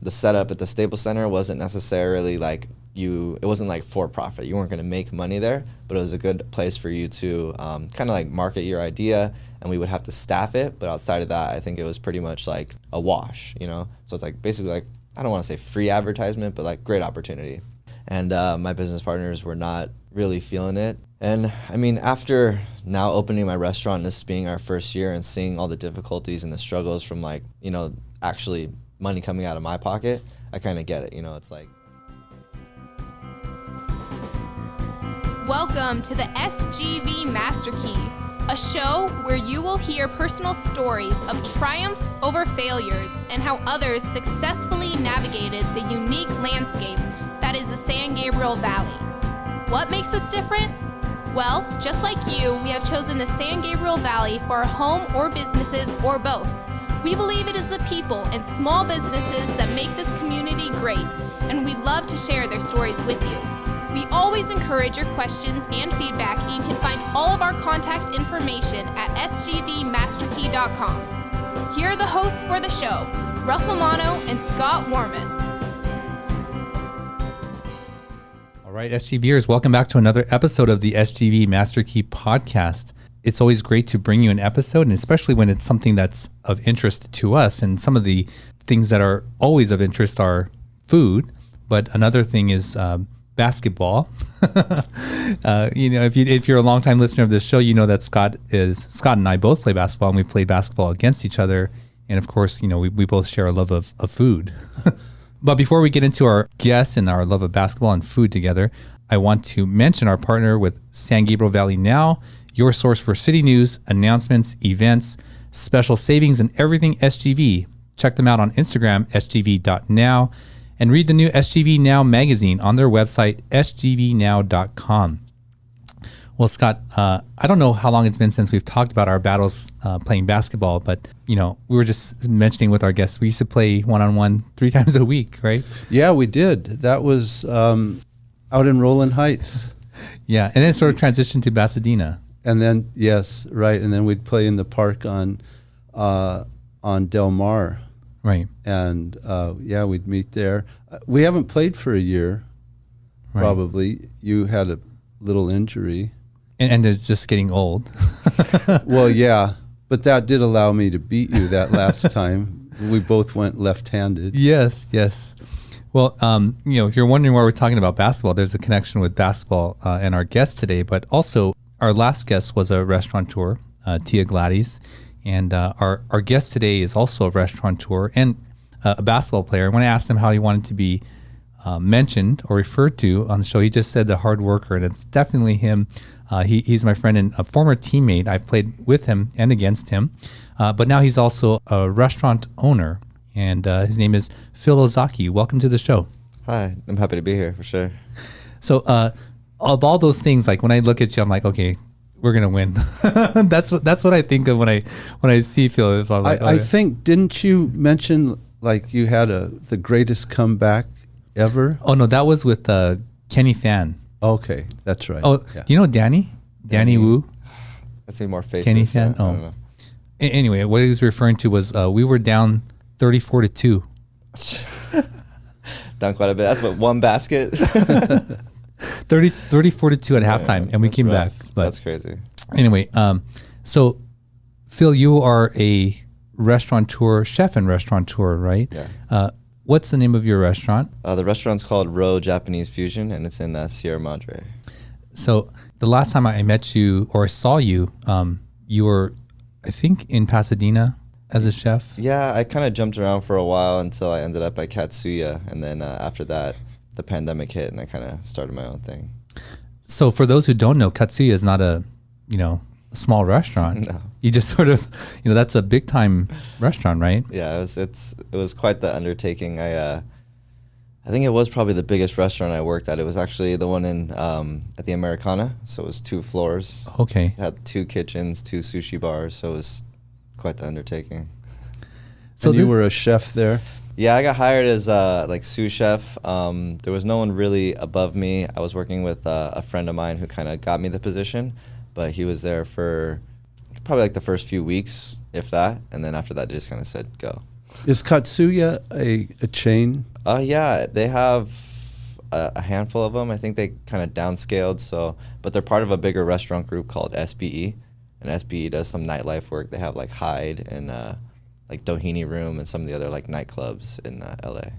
the setup at the Staples Center wasn't necessarily like it wasn't like for profit. You weren't going to make money there, but it was a good place for you to kind of like market your idea, and we would have to staff it. But outside of that, I think it was pretty much like a wash, you know? So it's like basically like, I don't want to say free advertisement, but like great opportunity. And my business partners were not really feeling it. And I mean, after now opening my restaurant, this being our first year and seeing all the difficulties and the struggles from like, you know, actually money coming out of my pocket, I kind of get it, you know, it's like. Welcome to the SGV Master Key, a show where you will hear personal stories of triumph over failures and how others successfully navigated the unique landscape that is the San Gabriel Valley. What makes us different? Well, just like you, we have chosen the San Gabriel Valley for our home or businesses or both. We believe it is the people and small businesses that make this community great, and we love to share their stories with you. We always encourage your questions and feedback, and you can find all of our contact information at sgvmasterkey.com. Here are the hosts for the show, Russell Mono and Scott Warmoth. All right, SGVers, welcome back to another episode of the SGV Master Key podcast. It's always great to bring you an episode, and especially when it's something that's of interest to us. And some of the things that are always of interest are food, but another thing is basketball. You know, if you're a longtime listener of this show, you know that Scott and I both play basketball, and we play basketball against each other. And of course, you know, we both share a love of food. But before we get into our guests and our love of basketball and food together, I want to mention our partner with San Gabriel Valley Now, your source for city news, announcements, events, special savings, and everything SGV. Check them out on Instagram, sgv.now, and read the new SGV Now magazine on their website, sgvnow.com. Well, Scott, I don't know how long it's been since we've talked about our battles playing basketball, but, you know, we were just mentioning with our guests, we used to play one-on-one 3 times a week, right? Yeah, we did. That was out in Rowland Heights. Yeah, and then it sort of transitioned to Pasadena. And then, yes, right, and then we'd play in the park on Del Mar. Right. And, yeah, we'd meet there. We haven't played for a year, probably. You had a little injury. And it's just getting old. Well, yeah, but that did allow me to beat you that last time. We both went left-handed. Yes. Well, you know, if you're wondering why we're talking about basketball, there's a connection with basketball and our guest today, but also our last guest was a restaurateur, Tia Gladys, and our guest today is also a restaurateur and a basketball player. When I asked him how he wanted to be mentioned or referred to on the show, he just said the hard worker, and it's definitely him. He's my friend and a former teammate. I've played with him and against him, but now he's also a restaurant owner, and his name is Phil Ozaki. Welcome to the show. Hi, I'm happy to be here for sure. So of all those things, like when I look at you, I'm like, okay, we're gonna win. That's what I think of when I see Phil. If I'm like, I think, didn't you mention like you had the greatest comeback ever? Oh no, that was with Kenny Fan. Okay, that's right. Oh, yeah. You know Danny Wu? Let's see more faces. Kenny Fan. Yeah, I Oh, don't know. Anyway, what he was referring to was we were down 34-2. Down quite a bit. That's what, one basket? 34-2 at halftime, and we came back. But that's crazy. Anyway, so Phil, you are a chef and restaurateur, right? Yeah. What's the name of your restaurant? The restaurant's called Row Japanese Fusion, and it's in Sierra Madre. So the last time I met you or saw you, you were, I think, in Pasadena as a chef. Yeah, I kind of jumped around for a while until I ended up at Katsuya, and then after that, the pandemic hit, and I kind of started my own thing. So for those who don't know, Katsuya is not a small restaurant. No. You just sort of, that's a big time restaurant, right? Yeah, it was quite the undertaking. I think it was probably the biggest restaurant I worked at. It was actually the one in at the Americana, so it was 2 floors. Okay. It had 2 kitchens, 2 sushi bars, so it was quite the undertaking. So you were a chef there? Yeah, I got hired as like sous chef. There was no one really above me. I was working with a friend of mine who kind of got me the position, but he was there for probably like the first few weeks, if that, and then after that, they just kind of said go. Is Katsuya a chain? Yeah, they have a handful of them. I think they kind of downscaled, but they're part of a bigger restaurant group called SBE, and SBE does some nightlife work. They have like Hyde and like Doheny Room and some of the other like nightclubs in LA.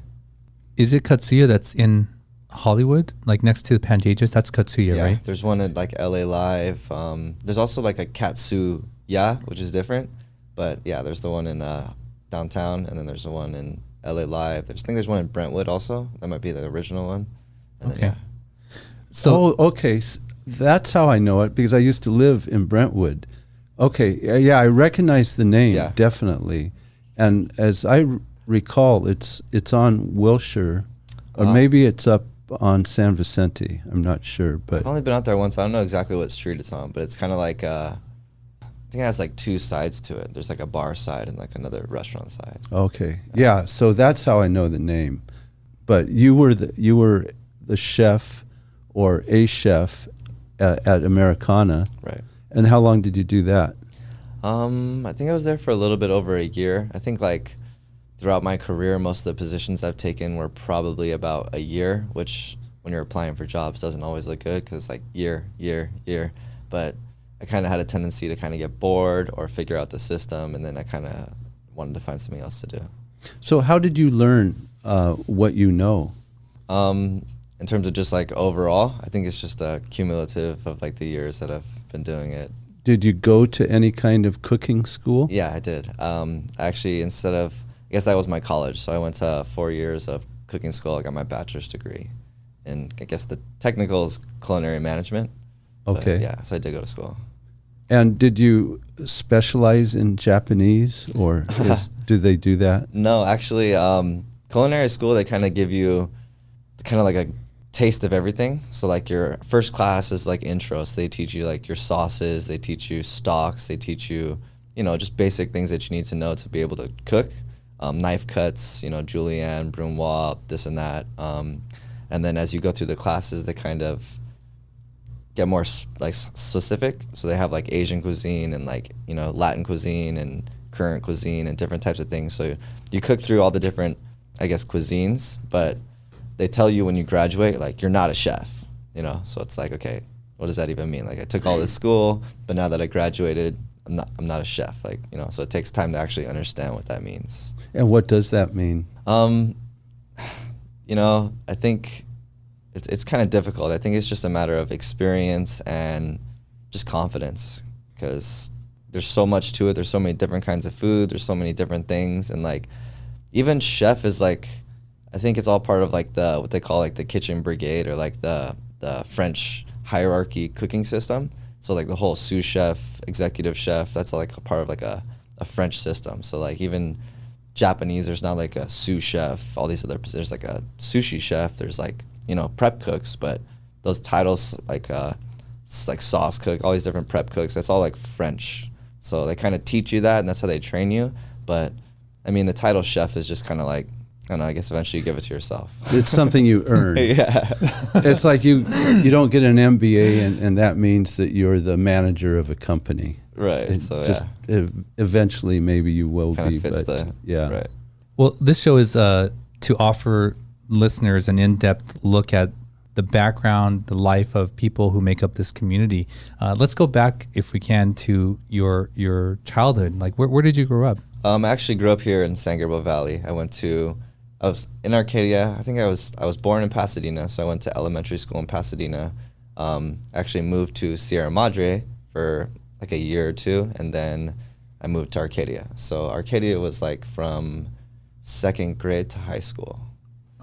Is it Katsuya that's in Hollywood, like next to the Pantages? That's Katsuya, Yeah, right? there's one at like LA Live. There's also like a Katsuya, which is different, but yeah, there's the one in downtown, and then there's the one in LA Live. I think there's one in Brentwood also. That might be the original one. And Okay. Then, So okay. That's how I know it, because I used to live in Brentwood. Okay. Yeah, I recognize the name, Yeah. definitely. And as I recall, it's on Wilshire, or maybe it's up on San Vicente. I'm not sure, but I've only been out there once. I don't know exactly what street it's on, but it's kind of like I think it has like two sides to it. There's like a bar side and like another restaurant side. okay. Yeah, so that's how I know the name. But you were the chef or a chef at Americana. Right. And how long did you do that? I think I was there for a little bit over a year. I think like throughout my career, most of the positions I've taken were probably about a year, which when you're applying for jobs doesn't always look good because it's like year. But I kind of had a tendency to kind of get bored or figure out the system, and then I kind of wanted to find something else to do. So how did you learn what you know? In terms of just like overall, I think it's just a cumulative of like the years that I've been doing it. Did you go to any kind of cooking school? Yeah, I did. Actually, I guess that was my college. So I went to 4 years of cooking school. I got my bachelor's degree. And I guess the technical is Culinary Management. Okay. But yeah, so I did go to school. And did you specialize in Japanese, or do they do that? No, actually, culinary school, they kind of give you kind of like a taste of everything. So like your first class is like intro. So they teach you like your sauces, they teach you stocks, they teach you, just basic things that you need to know to be able to cook. Knife cuts, julienne, brunoise, this and that. And then as you go through the classes, they kind of get more like specific. So they have like Asian cuisine and like, Latin cuisine and current cuisine and different types of things. So you cook through all the different, I guess, cuisines, but they tell you when you graduate, like, you're not a chef, So it's like, okay, what does that even mean? Like, I took all this school, but now that I graduated, I'm not a chef, like, so it takes time to actually understand what that means. And what does that mean? I think it's kind of difficult. I think it's just a matter of experience and just confidence, because there's so much to it. There's so many different kinds of food. There's so many different things. And like, even chef is like, I think it's all part of like what they call like the kitchen brigade, or like the French hierarchy cooking system. So like the whole sous chef, executive chef, that's like a part of like a French system. So like even Japanese, there's not like a sous chef, all these other, there's like a sushi chef, there's like, prep cooks, but those titles like sauce cook, all these different prep cooks, that's all like French. So they kind of teach you that, and that's how they train you. But I mean, the title chef is just kind of like, I don't know, I guess eventually you give it to yourself. It's something you earn. Yeah. It's like you don't get an MBA and that means that you're the manager of a company. Right. It So just yeah, eventually maybe you will kind be. of fits but yeah. Right. Well, this show is to offer listeners an in-depth look at the background, the life of people who make up this community. Let's go back, if we can, to your childhood. Like, where did you grow up? I actually grew up here in San Gabriel Valley. I was in Arcadia. I think I was born in Pasadena, so I went to elementary school in Pasadena. Actually moved to Sierra Madre for like a year or two, and then I moved to Arcadia. So Arcadia was like from second grade to high school.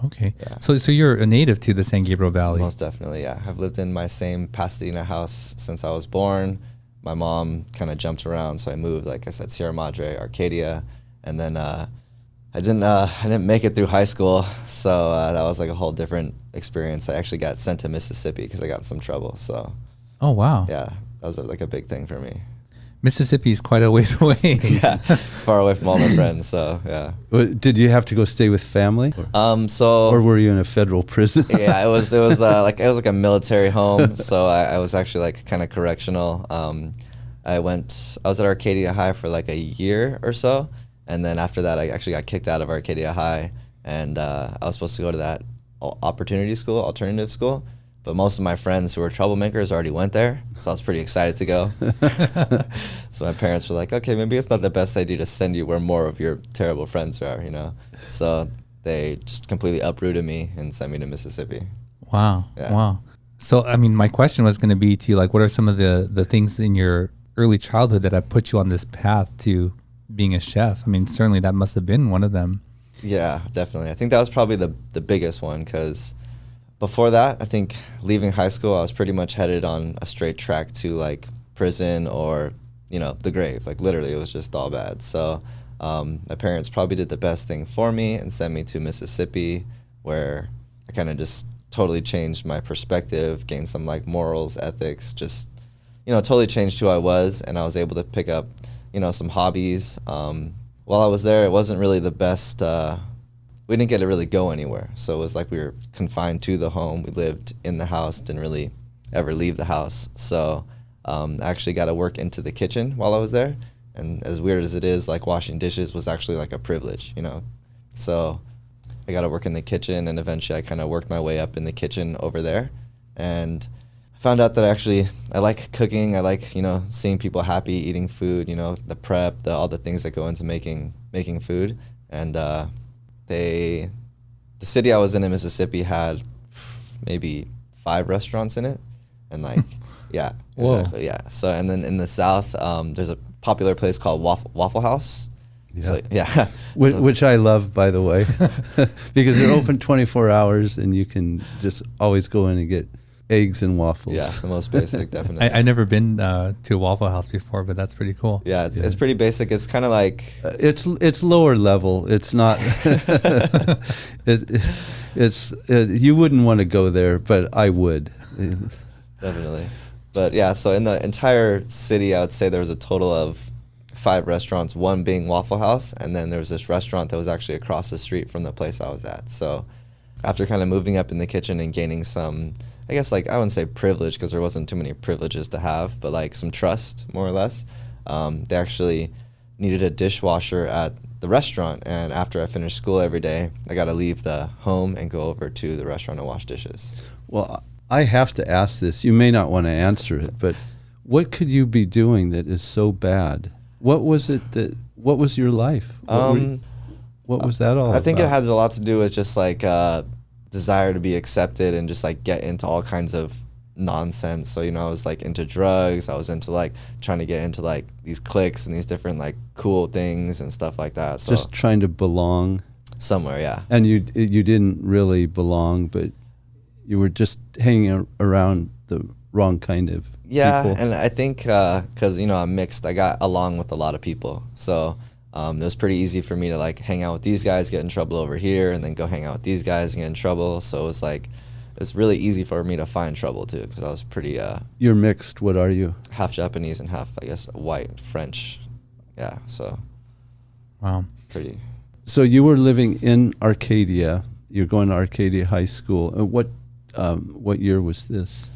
Okay. Yeah. So you're a native to the San Gabriel Valley. Most definitely, yeah. I've lived in my same Pasadena house since I was born. My mom kind of jumped around, so I moved, like I said, Sierra Madre, Arcadia, and then I didn't make it through high school, so that was like a whole different experience. I actually got sent to Mississippi because I got in some trouble. So Oh, wow. yeah, that was like a big thing for me. Mississippi is quite a ways away. Yeah, it's far away from all my friends. So yeah. Did you have to go stay with family? Or were you in a federal prison? Yeah, it was like a military home. So I was actually like kind of correctional. I was at Arcadia High for like a year or so, And then after that, I actually got kicked out of Arcadia High, and I was supposed to go to that alternative school. But most of my friends who were troublemakers already went there, so I was pretty excited to go. So my parents were like, okay, maybe it's not the best idea to send you where more of your terrible friends are, So they just completely uprooted me and sent me to Mississippi. Wow. Yeah. Wow. So, I mean, my question was going to be to you, like, what are some of the things in your early childhood that have put you on this path to being a chef? I mean, certainly that must have been one of them. Yeah, definitely. I think that was probably the biggest one, because before that, I think leaving high school, I was pretty much headed on a straight track to like prison or, the grave. Like literally, it was just all bad. So my parents probably did the best thing for me and sent me to Mississippi, where I kind of just totally changed my perspective, gained some like morals, ethics, just, totally changed who I was. And I was able to pick up, some hobbies. While I was there, it wasn't really the best. We didn't get to really go anywhere. So it was like we were confined to the home. We lived in the house, didn't really ever leave the house. So I actually got to work into the kitchen while I was there. And as weird as it is, like washing dishes was actually like a privilege, So I got to work in the kitchen, and eventually I kind of worked my way up in the kitchen over there. And I found out that I like cooking. I like, seeing people happy, eating food, the prep, all the things that go into making food. And the city I was in Mississippi had maybe 5 restaurants in it, and like, yeah, exactly, yeah. So, and then in the South, there's a popular place called Waffle House. Yeah. So, yeah. Which I love, by the way, because they're open 24 hours, and you can just always go in and get eggs and waffles. Yeah, the most basic, definitely. I've never been to a Waffle House before, but that's pretty cool. Yeah, it's pretty basic. It's kind of like it's lower level. It's not. You wouldn't want to go there, but I would. Definitely. But yeah, so in the entire city, I would say there was a total of 5 restaurants, one being Waffle House, and then there was this restaurant that was actually across the street from the place I was at. So after kind of moving up in the kitchen and gaining some, I guess, like, I wouldn't say privilege, because there wasn't too many privileges to have, but like some trust, more or less. They actually needed a dishwasher at the restaurant, and after I finished school every day, I got to leave the home and go over to the restaurant and wash dishes. Well, I have to ask this. You may not want to answer it, but what could you be doing that is so bad? What was your life? What was that all about? I think it has a lot to do with just like desire to be accepted and just like get into all kinds of nonsense. So, I was like into drugs. I was into like trying to get into like these cliques and these different like cool things and stuff like that. So just trying to belong somewhere, yeah. And you didn't really belong, but you were just hanging around the wrong kind of people. And I think because I'm mixed, I got along with a lot of people. So it was pretty easy for me to like hang out with these guys, get in trouble over here, and then go hang out with these guys and get in trouble. So it was like, it's really easy for me to find trouble too, because I was pretty You're mixed. What are you? Half Japanese and half, I guess, white, French. Yeah, so Wow. pretty. So you were living in Arcadia. You're going to Arcadia High School. What year was this?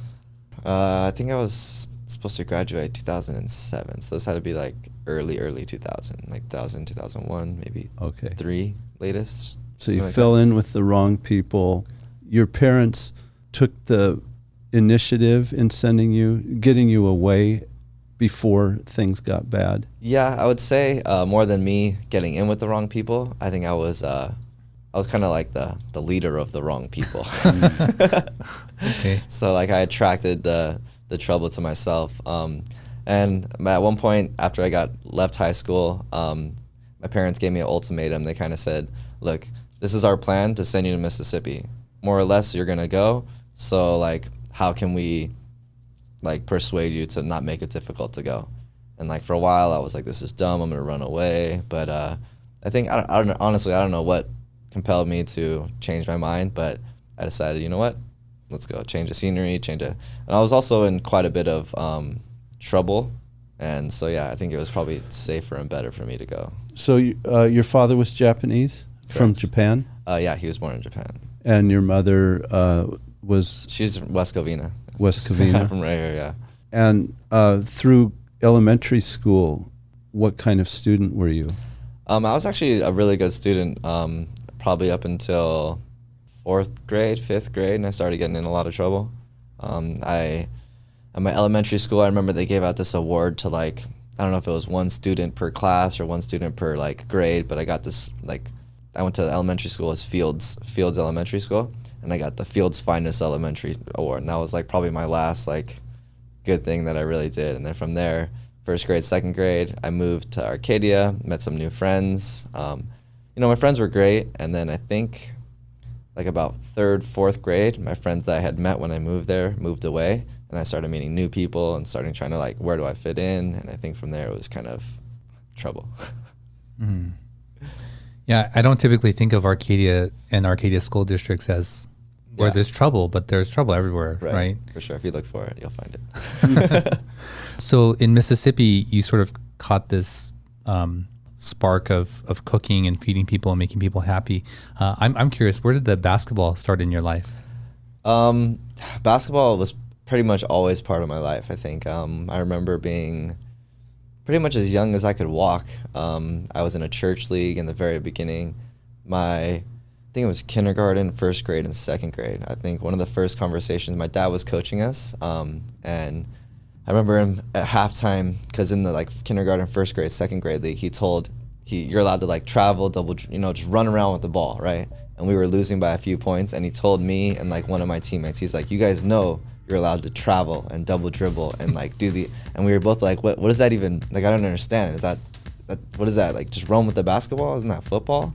I think I was supposed to graduate 2007, so this had to be like early 2000, like 2000, 2001, maybe. Okay. 3 latest. So you like fell in with the wrong people. Your parents took the initiative in getting you away before things got bad. Yeah, I would say more than me getting in with the wrong people. I think I was kind of like the leader of the wrong people. Okay. So like I attracted the trouble to myself. And at one point after I left high school, my parents gave me an ultimatum. They kind of said, look, this is our plan to send you to Mississippi. More or less, you're going to go. So like, how can we like persuade you to not make it difficult to go? And like for a while I was like, this is dumb, I'm going to run away. But I think, honestly, I don't know what compelled me to change my mind, but I decided, you know what, let's go, change the scenery, and I was also in quite a bit of trouble, and so yeah, I think it was probably safer and better for me to go. So your father was Japanese? Correct. From Japan? Yeah, he was born in Japan. And your mother She's from West Covina. West Covina? From right here, yeah. And through elementary school, what kind of student were you? I was actually a really good student, probably up until 4th grade, 5th grade, and I started getting in a lot of trouble. At my elementary school, I remember they gave out this award to like, I don't know if it was one student per class or one student per like grade, but I got this like, I went to the elementary school as Fields Elementary School, and I got the Fields Finest Elementary Award, and that was like probably my last like good thing that I really did. And then from there, 1st grade, 2nd grade, I moved to Arcadia, met some new friends. My friends were great, and then I think like about 3rd, 4th grade, my friends that I had met when I moved there moved away, and I started meeting new people and starting trying to like, where do I fit in? And I think from there it was kind of trouble. Mm. Yeah, I don't typically think of Arcadia and Arcadia school districts as where there's trouble, but there's trouble everywhere, right? For sure. If you look for it, you'll find it. So in Mississippi, you sort of caught this spark of cooking and feeding people and making people happy. I'm curious, where did the basketball start in your life? Basketball was pretty much always part of my life, I think. I remember being pretty much as young as I could walk. I was in a church league in the very beginning. I think it was kindergarten, 1st grade, and 2nd grade. I think one of the first conversations, my dad was coaching us, and I remember him at halftime, because in the like kindergarten, 1st grade, 2nd grade league, he told you're allowed to like travel, just run around with the ball, right? And we were losing by a few points, and he told me and like one of my teammates, he's like, you guys know you're allowed to travel and double dribble and like and we were both like, what is that even, like, I don't understand. Is that what is that, like, just run with the basketball? Isn't that football?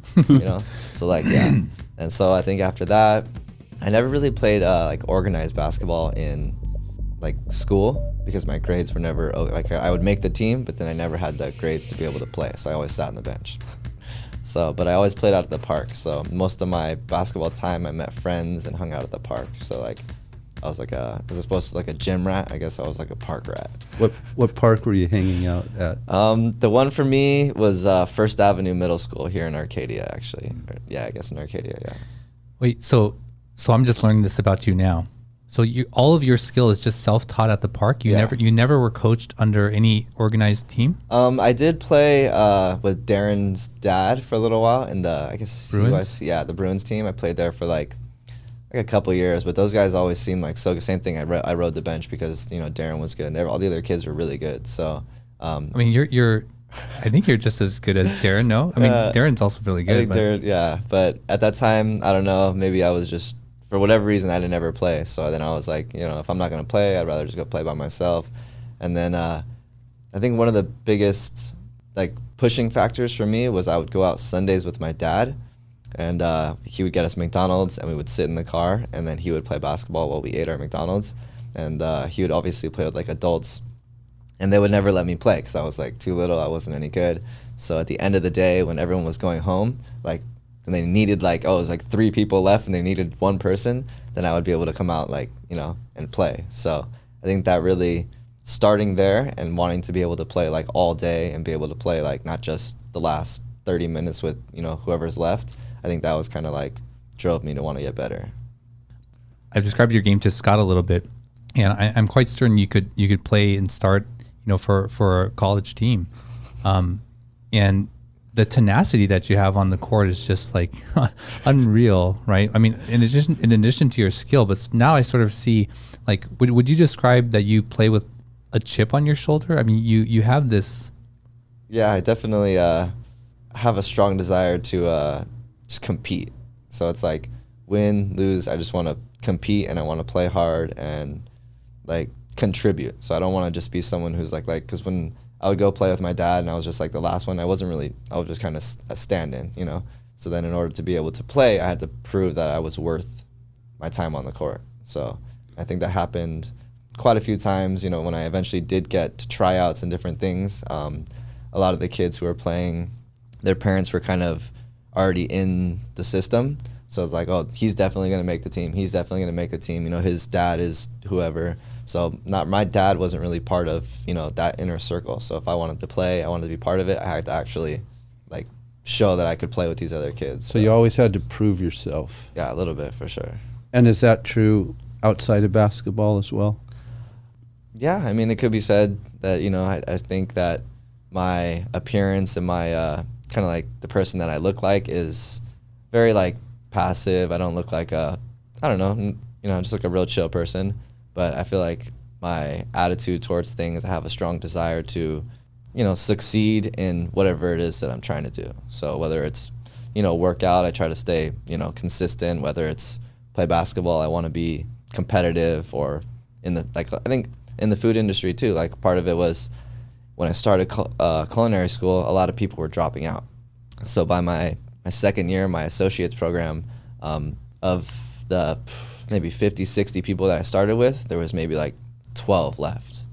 So like, yeah. And so I think after that, I never really played like organized basketball in like school, because my grades were never, like, I would make the team, but then I never had the grades to be able to play, so I always sat on the bench. So, but I always played out at the park, so most of my basketball time I met friends and hung out at the park. So like, I was like as opposed to like a gym rat, I guess I was like a park rat. What park were you hanging out at? The one for me was First Avenue Middle School here in Arcadia, actually. Yeah, I guess in Arcadia, yeah. Wait, so I'm just learning this about you now. So all of your skill is just self-taught at the park? You never were coached under any organized team? I did play with Darren's dad for a little while in the, I guess, Bruins? the Bruins team. I played there for like a couple of years, but those guys always seemed like so. Same thing. I rode the bench because Darren was good, and all the other kids were really good. So, I mean, I think you're just as good as Darren. No, I mean, Darren's also really good. I think Darren, yeah, but at that time, I don't know. Maybe I was just, for whatever reason, I didn't ever play. So then I was like, if I'm not gonna play, I'd rather just go play by myself. And then I think one of the biggest like pushing factors for me was I would go out Sundays with my dad. And he would get us McDonald's, and we would sit in the car, and then he would play basketball while we ate our McDonald's. And he would obviously play with like adults, and they would never let me play because I was like too little. I wasn't any good. So at the end of the day, when everyone was going home, like, and they needed like, it was like 3 people left and they needed 1 person, then I would be able to come out like, and play. So I think that really, starting there and wanting to be able to play like all day and be able to play like not just the last 30 minutes with, whoever's left, I think that was kind of like drove me to want to get better. I've described your game to Scott a little bit, and I'm quite certain you could play and start, for a college team, and the tenacity that you have on the court is just like unreal, right? I mean, in addition to your skill, but now I sort of see, like, would you describe that you play with a chip on your shoulder? I mean, you have this. Yeah, I definitely have a strong desire to just compete. So it's like, win, lose, I just want to compete, and I want to play hard and like contribute. So I don't want to just be someone who's like, because when I would go play with my dad and I was just like the last one, I was just kind of a stand-in, So then in order to be able to play, I had to prove that I was worth my time on the court. So I think that happened quite a few times, when I eventually did get to tryouts and different things. A lot of the kids who were playing, their parents were kind of already in the system. So it's like, oh, he's definitely going to make the team. He's definitely going to make the team. His dad is whoever. So my dad wasn't really part of, that inner circle. So if I wanted to play, I wanted to be part of it, I had to actually like show that I could play with these other kids. So you always had to prove yourself. Yeah, a little bit for sure. And is that true outside of basketball as well? Yeah, I mean, it could be said that, I think that my appearance and my kind of like the person that I look like is very like passive. I don't look like I don't know, just like a real chill person. But I feel like my attitude towards things, I have a strong desire to, succeed in whatever it is that I'm trying to do. So whether it's, work out, I try to stay, consistent. Whether it's play basketball, I want to be competitive. Or I think in the food industry too, like part of it was when I started culinary school, a lot of people were dropping out. So by my second year, my associate's program, of the maybe 50, 60 people that I started with, there was maybe like 12 left,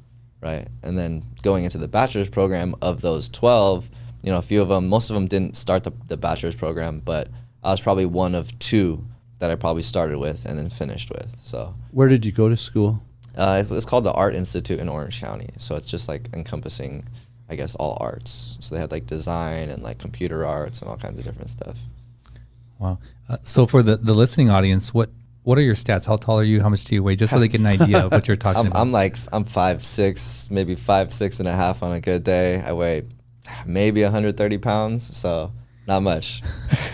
right? And then going into the bachelor's program, of those 12, a few of them, most of them didn't start the bachelor's program, but I was probably one of two that I probably started with and then finished with. So where did you go to school? It's called the Art Institute in Orange County. So it's just like encompassing, I guess, all arts. So they had like design and like computer arts and all kinds of different stuff. Wow. So for the listening audience, what are your stats? How tall are you? How much do you weigh? Just so they get an idea of what you're talking about. I'm 5'6", maybe 5'6.5" on a good day. I weigh maybe 130 pounds, so not much.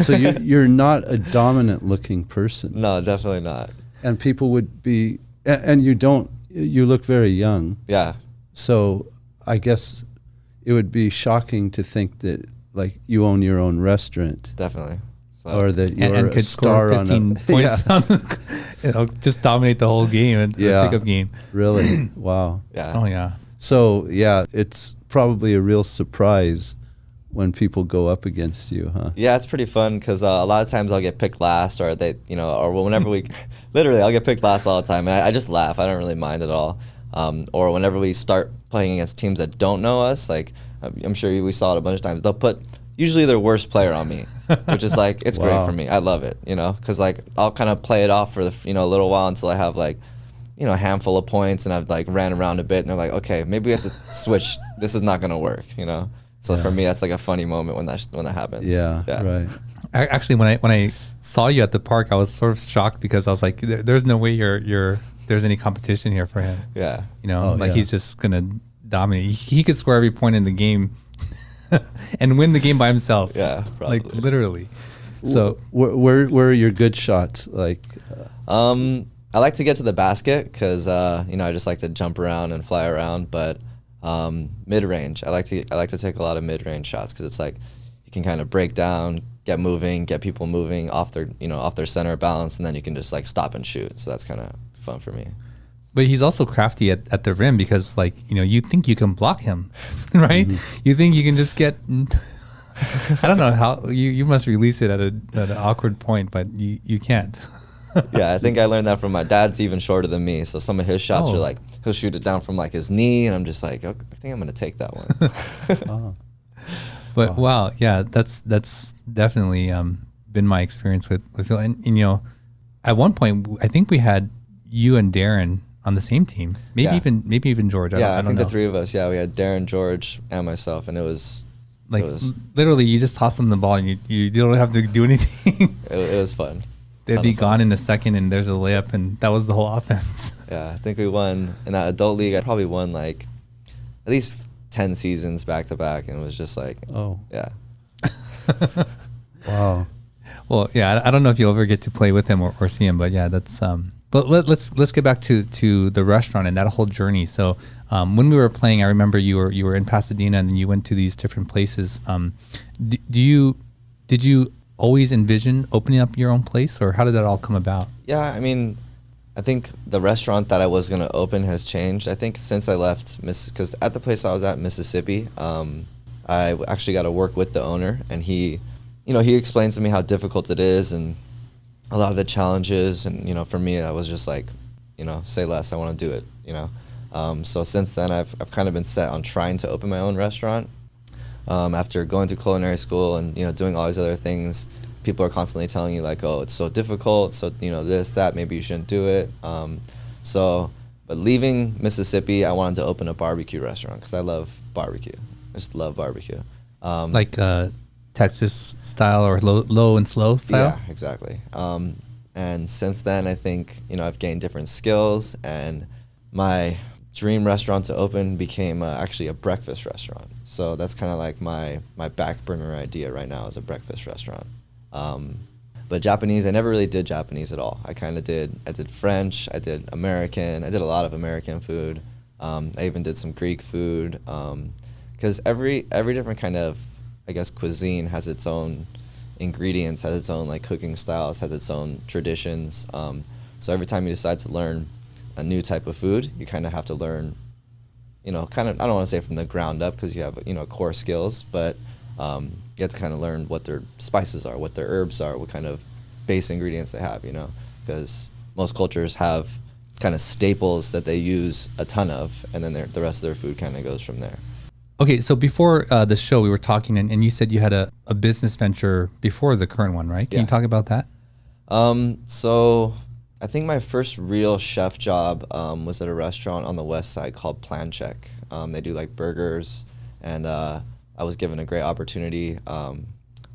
So you're not a dominant looking person. No, definitely not. And people would be, and you look very young. Yeah. So I guess it would be shocking to think that like you own your own restaurant. Definitely. So. Or that you're and a could star score 15 on points on just dominate the whole game and the pickup game. Really? Wow. Yeah. Oh yeah. So yeah, it's probably a real surprise when people go up against you, huh? Yeah, it's pretty fun because a lot of times I'll get picked last, or or whenever literally I'll get picked last all the time, and I just laugh. I don't really mind at all. Or whenever we start playing against teams that don't know us, like I'm sure we saw it a bunch of times, they'll put usually their worst player on me, which is like, it's great for me. I love it, because like I'll kind of play it off for a little while until I have like, a handful of points and I've like ran around a bit, and they're like, okay, maybe we have to switch. This is not gonna work, So for me, that's like a funny moment when that happens. Yeah. Right. Actually, when I saw you at the park, I was sort of shocked because I was like, there's no way there's any competition here for him. Yeah. He's just gonna dominate. He could score every point in the game and win the game by himself. Yeah, probably. Like literally. So where are your good shots? Like, I like to get to the basket because I just like to jump around and fly around. But mid range, I like to take a lot of mid range shots because it's like you can kind of break down, get moving, get people moving off their center of balance, and then you can just like stop and shoot. So that's kind of fun for me. But he's also crafty at the rim because, like, you think you can block him, right? Mm-hmm. You think you can just get. I don't know how you must release it at an awkward point, but you can't. Yeah, I think I learned that from my dad's even shorter than me. So some of his shots are like he'll shoot it down from like his knee, and I'm just like, okay, I think I'm gonna take that one. But wow, yeah, that's definitely been my experience with Phil. And at one point I think we had you and Darren on the same team, maybe even George. I think the three of us. Yeah, we had Darren, George, and myself, and it was literally you just toss them the ball and you don't have to do anything. It was fun. They'd be gone in a second, and there's a layup, and that was the whole offense. Yeah, I think we won in that adult league. I probably won like at least 10 seasons back to back, and it was just like, yeah. Wow. Well, yeah, I don't know if you'll ever get to play with him or see him, but yeah, that's. But let's get back to the restaurant and that whole journey. So when we were playing, I remember you were in Pasadena, and then you went to these different places. Did you always envision opening up your own place, or how did that all come about? Yeah, I mean, I think the restaurant that I was going to open has changed. I think since I left, because at the place I was at, Mississippi, I actually got to work with the owner, and he explains to me how difficult it is and a lot of the challenges. And, for me, I was just like, say less, I want to do it, So since then, I've kind of been set on trying to open my own restaurant. After going to culinary school and doing all these other things, people are constantly telling you like, oh, it's so difficult, so this, that, maybe you shouldn't do it. But leaving Mississippi, I wanted to open a barbecue restaurant because I love barbecue. I just love barbecue. Like Texas style or low and slow style? Yeah, exactly. And since then, I think I've gained different skills, and my dream restaurant to open became actually a breakfast restaurant. So that's kind of like my back burner idea right now is a breakfast restaurant. But Japanese, I never really did Japanese at all. I did French, I did American, I did a lot of American food. I even did some Greek food. Because every different kind of, I guess, cuisine has its own ingredients, has its own like cooking styles, has its own traditions. So every time you decide to learn a new type of food, you kind of have to learn, kind of, I don't want to say from the ground up because you have, core skills, but you have to kind of learn what their spices are, what their herbs are, what kind of base ingredients they have, because most cultures have kind of staples that they use a ton of, and then the rest of their food kind of goes from there. Okay, so before the show, we were talking, and you said you had a business venture before the current one, right? Can you talk about that? So I think my first real chef job was at a restaurant on the west side called Plan Check. They do like burgers, and I was given a great opportunity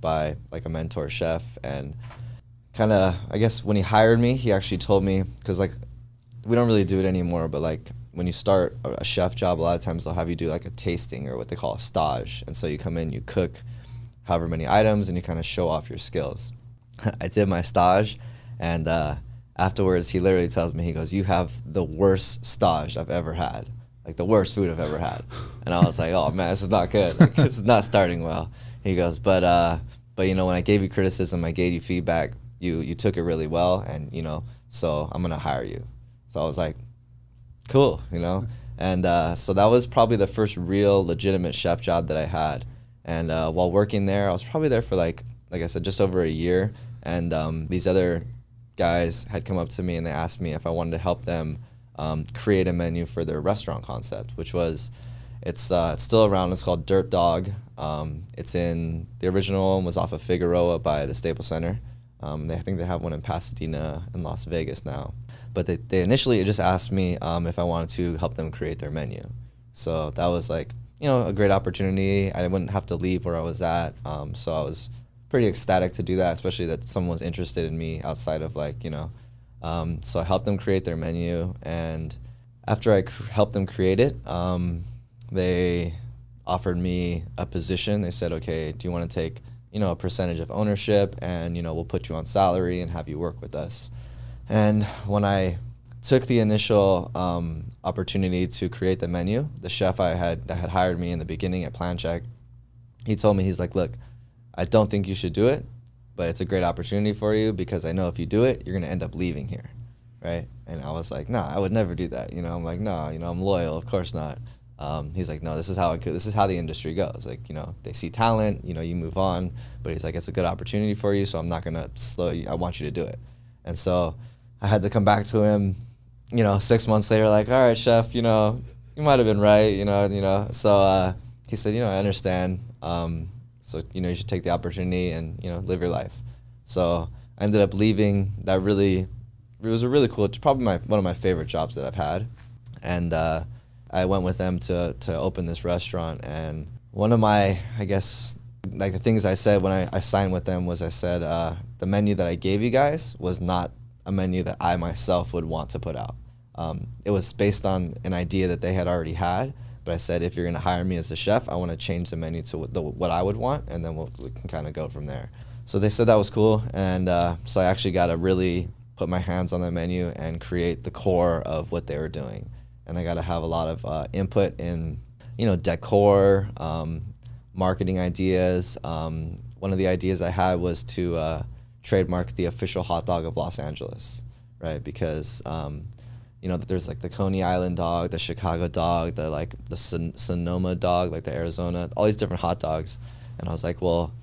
by like a mentor chef, and kind of, I guess when he hired me, he actually told me, because like we don't really do it anymore, but like when you start a chef job, a lot of times they'll have you do like a tasting or what they call a stage. And so you come in, you cook however many items, and you kind of show off your skills. I did my stage, and afterwards he literally tells me, he goes, "You have the worst stage I've ever had, like the worst food I've ever had." And I was like, "Oh man, this is not good. Like, this is not starting well." He goes, but when I gave you criticism, I gave you feedback, you took it really well, and so I'm gonna hire you. So I was like, cool, and so that was probably the first real legitimate chef job that I had. And while working there, I was probably there for like I said, just over a year. And these other guys had come up to me and they asked me if I wanted to help them create a menu for their restaurant concept, which was, it's still around. It's called Dirt Dog. It's in, the original one was off of Figueroa by the Staples Center. I think they have one in Pasadena and Las Vegas now. But they initially just asked me if I wanted to help them create their menu. So that was like, a great opportunity. I wouldn't have to leave where I was at. So I was pretty ecstatic to do that, especially that someone was interested in me outside of like, so I helped them create their menu. And after I helped them create it, they offered me a position. They said, okay, do you want to take, a percentage of ownership, and, we'll put you on salary and have you work with us. And when I took the initial opportunity to create the menu, the chef that had hired me in the beginning at Plan Check, he told me, he's like, "Look, I don't think you should do it, but it's a great opportunity for you, because I know if you do it, you're gonna end up leaving here," right? And I was like, "No, I would never do that." I'm like, "No, I'm loyal, of course not." He's like, "No, this is how the industry goes. Like, they see talent, you move on, but he's like, it's a good opportunity for you, so I'm not gonna slow you. I want you to do it." And so I had to come back to him, 6 months later, like, "All right, chef, you might have been right, So he said, "I understand. So, you should take the opportunity and, live your life." So I ended up leaving. It was a really cool, it's probably one of my favorite jobs that I've had. And I went with them to open this restaurant. And one of my, I guess, like the things I said when I signed with them was, I said, the menu that I gave you guys was not a menu that I myself would want to put out. It was based on an idea that they had already had, but I said, if you're going to hire me as a chef, I want to change the menu to what I would want, and then we can kind of go from there. So they said that was cool, and so I actually got to really put my hands on the menu and create the core of what they were doing. And I got to have a lot of input in, decor, marketing ideas. One of the ideas I had was to trademark the official hot dog of Los Angeles, right? Because there's like the Coney Island dog, the Chicago dog, the Sonoma dog, like the Arizona, all these different hot dogs. And I was like, well,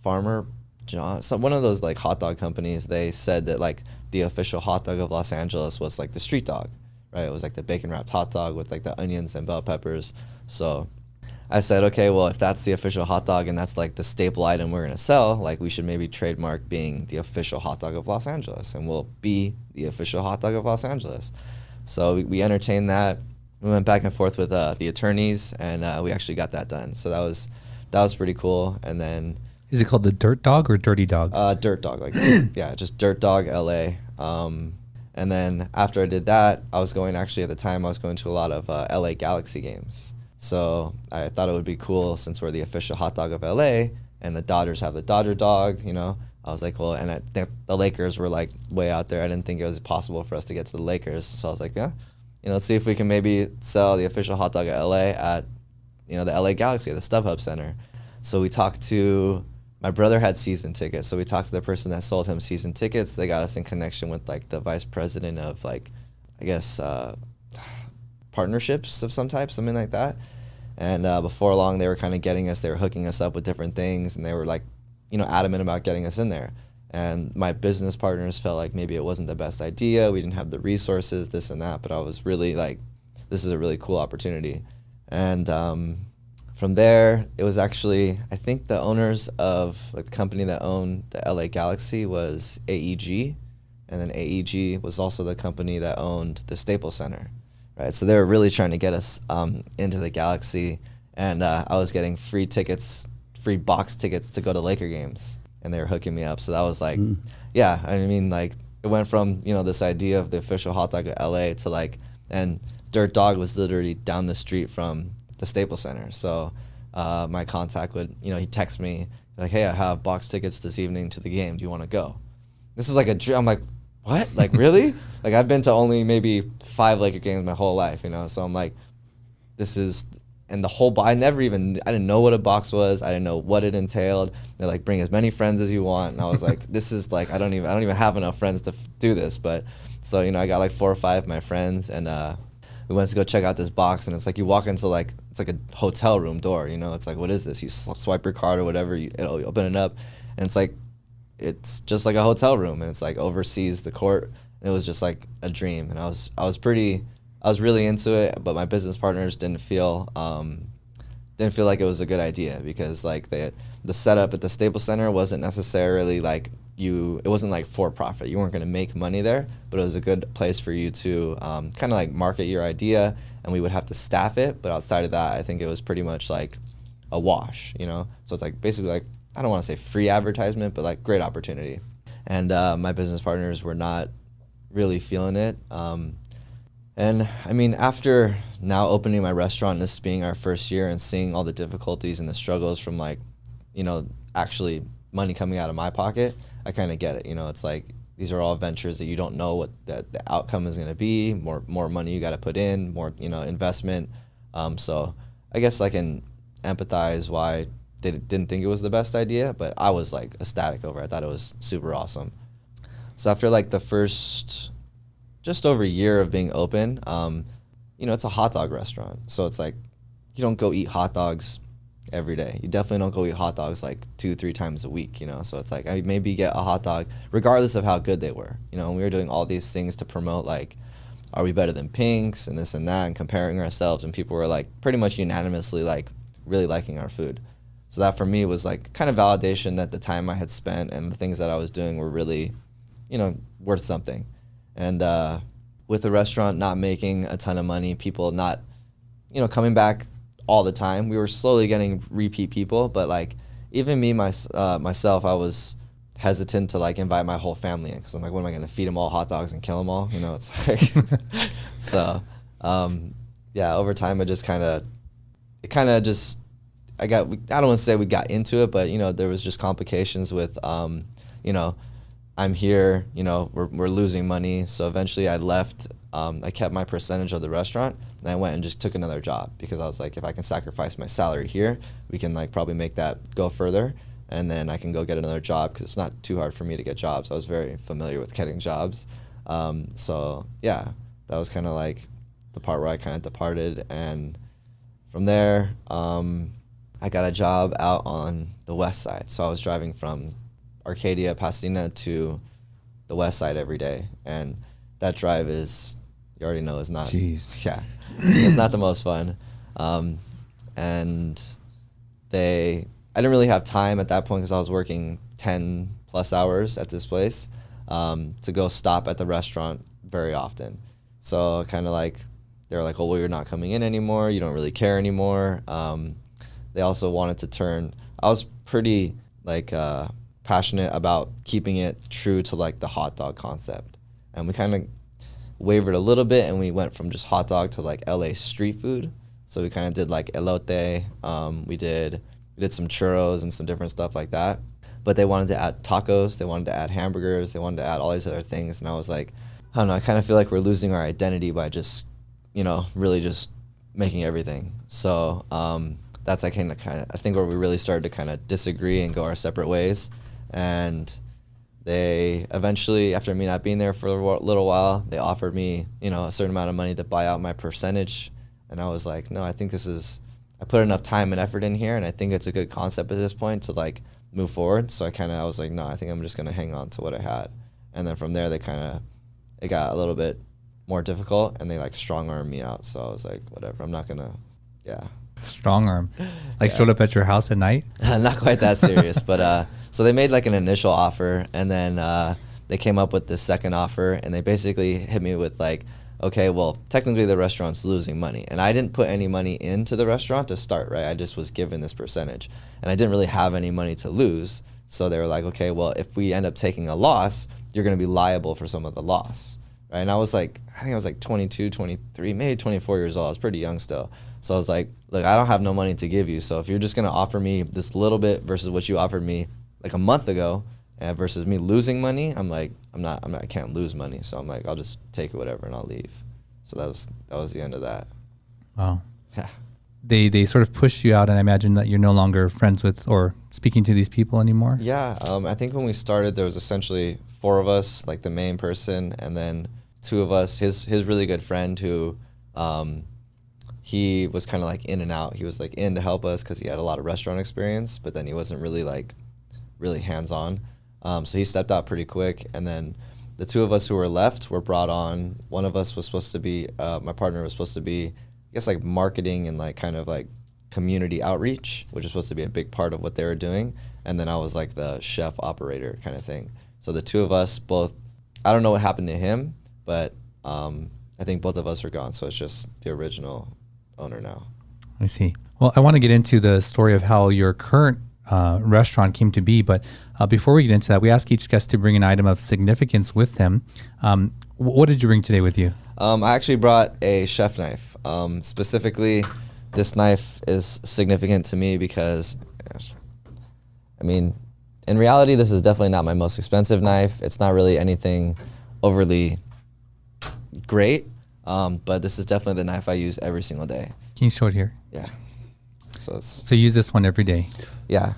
Farmer John, one of those like hot dog companies, they said that like the official hot dog of Los Angeles was like the street dog, right? It was like the bacon wrapped hot dog with like the onions and bell peppers. So I said, okay, well, if that's the official hot dog and that's like the staple item we're gonna sell, like we should maybe trademark being the official hot dog of Los Angeles, and we'll be the official hot dog of Los Angeles. So we entertained that. We went back and forth with the attorneys, and we actually got that done. So that was pretty cool. And then, is it called the Dirt Dog or Dirty Dog? Dirt Dog, like yeah, just Dirt Dog LA. And And then after I did that, I was going to a lot of LA Galaxy games. So I thought it would be cool since we're the official hot dog of LA and the Dodgers have the Dodger dog, you know. I was like, well, and I think the Lakers were like way out there. I didn't think it was possible for us to get to the Lakers. So I was like, yeah, you know, let's see if we can maybe sell the official hot dog of LA at, you know, the LA Galaxy, the StubHub Center. So we talked to, my brother had season tickets. So we talked to the person that sold him season tickets. They got us in connection with like the vice president of like, I guess, partnerships of some type, something like that. And before long, they were kind of they were hooking us up with different things, and they were like, you know, adamant about getting us in there. And my business partners felt like maybe it wasn't the best idea. We didn't have the resources, this and that, but I was really like, this is a really cool opportunity. And from there, it was actually, I think the owners of like the company that owned the LA Galaxy was AEG, and then AEG was also the company that owned the Staples Center. Right, so they were really trying to get us into the Galaxy, and I was getting free box tickets to go to Laker games, and they were hooking me up. So that was like, yeah, I mean, like it went from, you know, this idea of the official hot dog of LA to like, and Dirt Dog was literally down the street from the Staples Center. So my contact would, you know, he'd text me like, hey, I have box tickets this evening to the game. Do you want to go? This is like a dream. I'm like, what? Like, really? Like, I've been to only maybe 5 Laker games my whole life, you know? So I'm like, this is, and the whole, I didn't know what a box was. I didn't know what it entailed. They're like, bring as many friends as you want. And I was like, this is like, I don't even have enough friends to do this. But, so, you know, I got like 4 or 5 of my friends, and we went to go check out this box, and it's like, you walk into like, it's like a hotel room door, you know? It's like, what is this? You swipe your card or whatever, you open it up, and it's like, it's just like a hotel room, and it's like oversees the court. And it was just like a dream, and I was really into it, but my business partners didn't feel like it was a good idea, because like the setup at the Staples Center wasn't necessarily like it wasn't like for profit. You weren't going to make money there, but it was a good place for you to kind of like market your idea, and we would have to staff it. But outside of that, I think it was pretty much like a wash, you know? So it's like basically like, I don't want to say free advertisement, but like great opportunity. And my business partners were not really feeling it. And I mean, after now opening my restaurant, this being our first year, and seeing all the difficulties and the struggles from like, you know, actually money coming out of my pocket, I kind of get it. You know, it's like, these are all ventures that you don't know what the outcome is going to be, more money you got to put in, more, you know, investment. So I guess I can empathize why they didn't think it was the best idea, but I was like ecstatic over it. I thought it was super awesome. So after like the first just over a year of being open, you know, it's a hot dog restaurant. So it's like, you don't go eat hot dogs every day. You definitely don't go eat hot dogs like 2-3 times a week, you know? So it's like, I maybe get a hot dog regardless of how good they were, you know? And we were doing all these things to promote like, are we better than Pink's and this and that, and comparing ourselves, and people were like pretty much unanimously like really liking our food. So that for me was like kind of validation that the time I had spent and the things that I was doing were really, you know, worth something. And with the restaurant not making a ton of money, people not, you know, coming back all the time, we were slowly getting repeat people. But like even me, myself, I was hesitant to like invite my whole family in, because I'm like, what am I going to feed them all hot dogs and kill them all? You know, it's like, so yeah, over time I don't want to say we got into it, but, you know, there was just complications with, you know, I'm here, you know, we're losing money. So eventually I left. I kept my percentage of the restaurant, and I went and just took another job, because I was like, if I can sacrifice my salary here, we can like probably make that go further, and then I can go get another job, because it's not too hard for me to get jobs. I was very familiar with getting jobs. So yeah, that was kind of like the part where I kind of departed. And from there, I got a job out on the west side. So I was driving from Arcadia, Pasadena to the west side every day. And that drive is, you already know, is not, Jeez. Yeah, it's not the most fun. And I didn't really have time at that point, because I was working 10 plus hours at this place, to go stop at the restaurant very often. So kind of like, they were like, oh, well, you're not coming in anymore. You don't really care anymore. They also wanted to turn, I was pretty like passionate about keeping it true to like the hot dog concept. And we kind of wavered a little bit, and we went from just hot dog to like LA street food. So we kind of did like elote. We did some churros and some different stuff like that. But they wanted to add tacos. They wanted to add hamburgers. They wanted to add all these other things. And I was like, I don't know. I kind of feel like we're losing our identity by just, really just making everything. So that's I think where we really started to kind of disagree and go our separate ways. And they eventually, after me not being there for a little while, they offered me, a certain amount of money to buy out my percentage. And I was like, no, I think I put enough time and effort in here, and I think it's a good concept at this point to like move forward. So I was like, no, I think I'm just gonna hang on to what I had. And then from there, it got a little bit more difficult, and they like strong armed me out. So I was like, whatever, I'm not gonna, Strong arm, like showed up at your house at night. Not quite that serious, but so they made like an initial offer, and then they came up with this second offer, and they basically hit me with like, okay, well, technically the restaurant's losing money. And I didn't put any money into the restaurant to start, right? I just was given this percentage. And I didn't really have any money to lose. So they were like, okay, well, if we end up taking a loss, you're going to be liable for some of the loss, right? And I was like, I think I was like 22, 23, maybe 24 years old. I was pretty young still. So I was like, look, I don't have no money to give you. So if you're just going to offer me this little bit versus what you offered me like a month ago, versus me losing money, I'm like, I can't lose money. So I'm like, I'll just take it, whatever, and I'll leave. So that was the end of that. Wow. Yeah. They sort of pushed you out, and I imagine that you're no longer friends with or speaking to these people anymore. Yeah. I think when we started, there was essentially 4 of us, like the main person, and then 2 of us, his really good friend who, he was kind of like in and out. He was like in to help us because he had a lot of restaurant experience, but then he wasn't really hands-on. So he stepped out pretty quick, and then the 2 of us who were left were brought on. One of us was supposed to be, my partner was supposed to be, I guess, like marketing and like kind of like community outreach, which is supposed to be a big part of what they were doing. And then I was like the chef operator kind of thing. So the 2 of us both, I don't know what happened to him, but I think both of us are gone. So it's just the original owner now. I see. Well, I want to get into the story of how your current restaurant came to be, but before we get into that, we ask each guest to bring an item of significance with them. What did you bring today with you? I actually brought a chef knife. Specifically, this knife is significant to me because, in reality, this is definitely not my most expensive knife. It's not really anything overly great, but this is definitely the knife I use every single day. Can you show it here? Yeah. So you use this one every day? Yeah.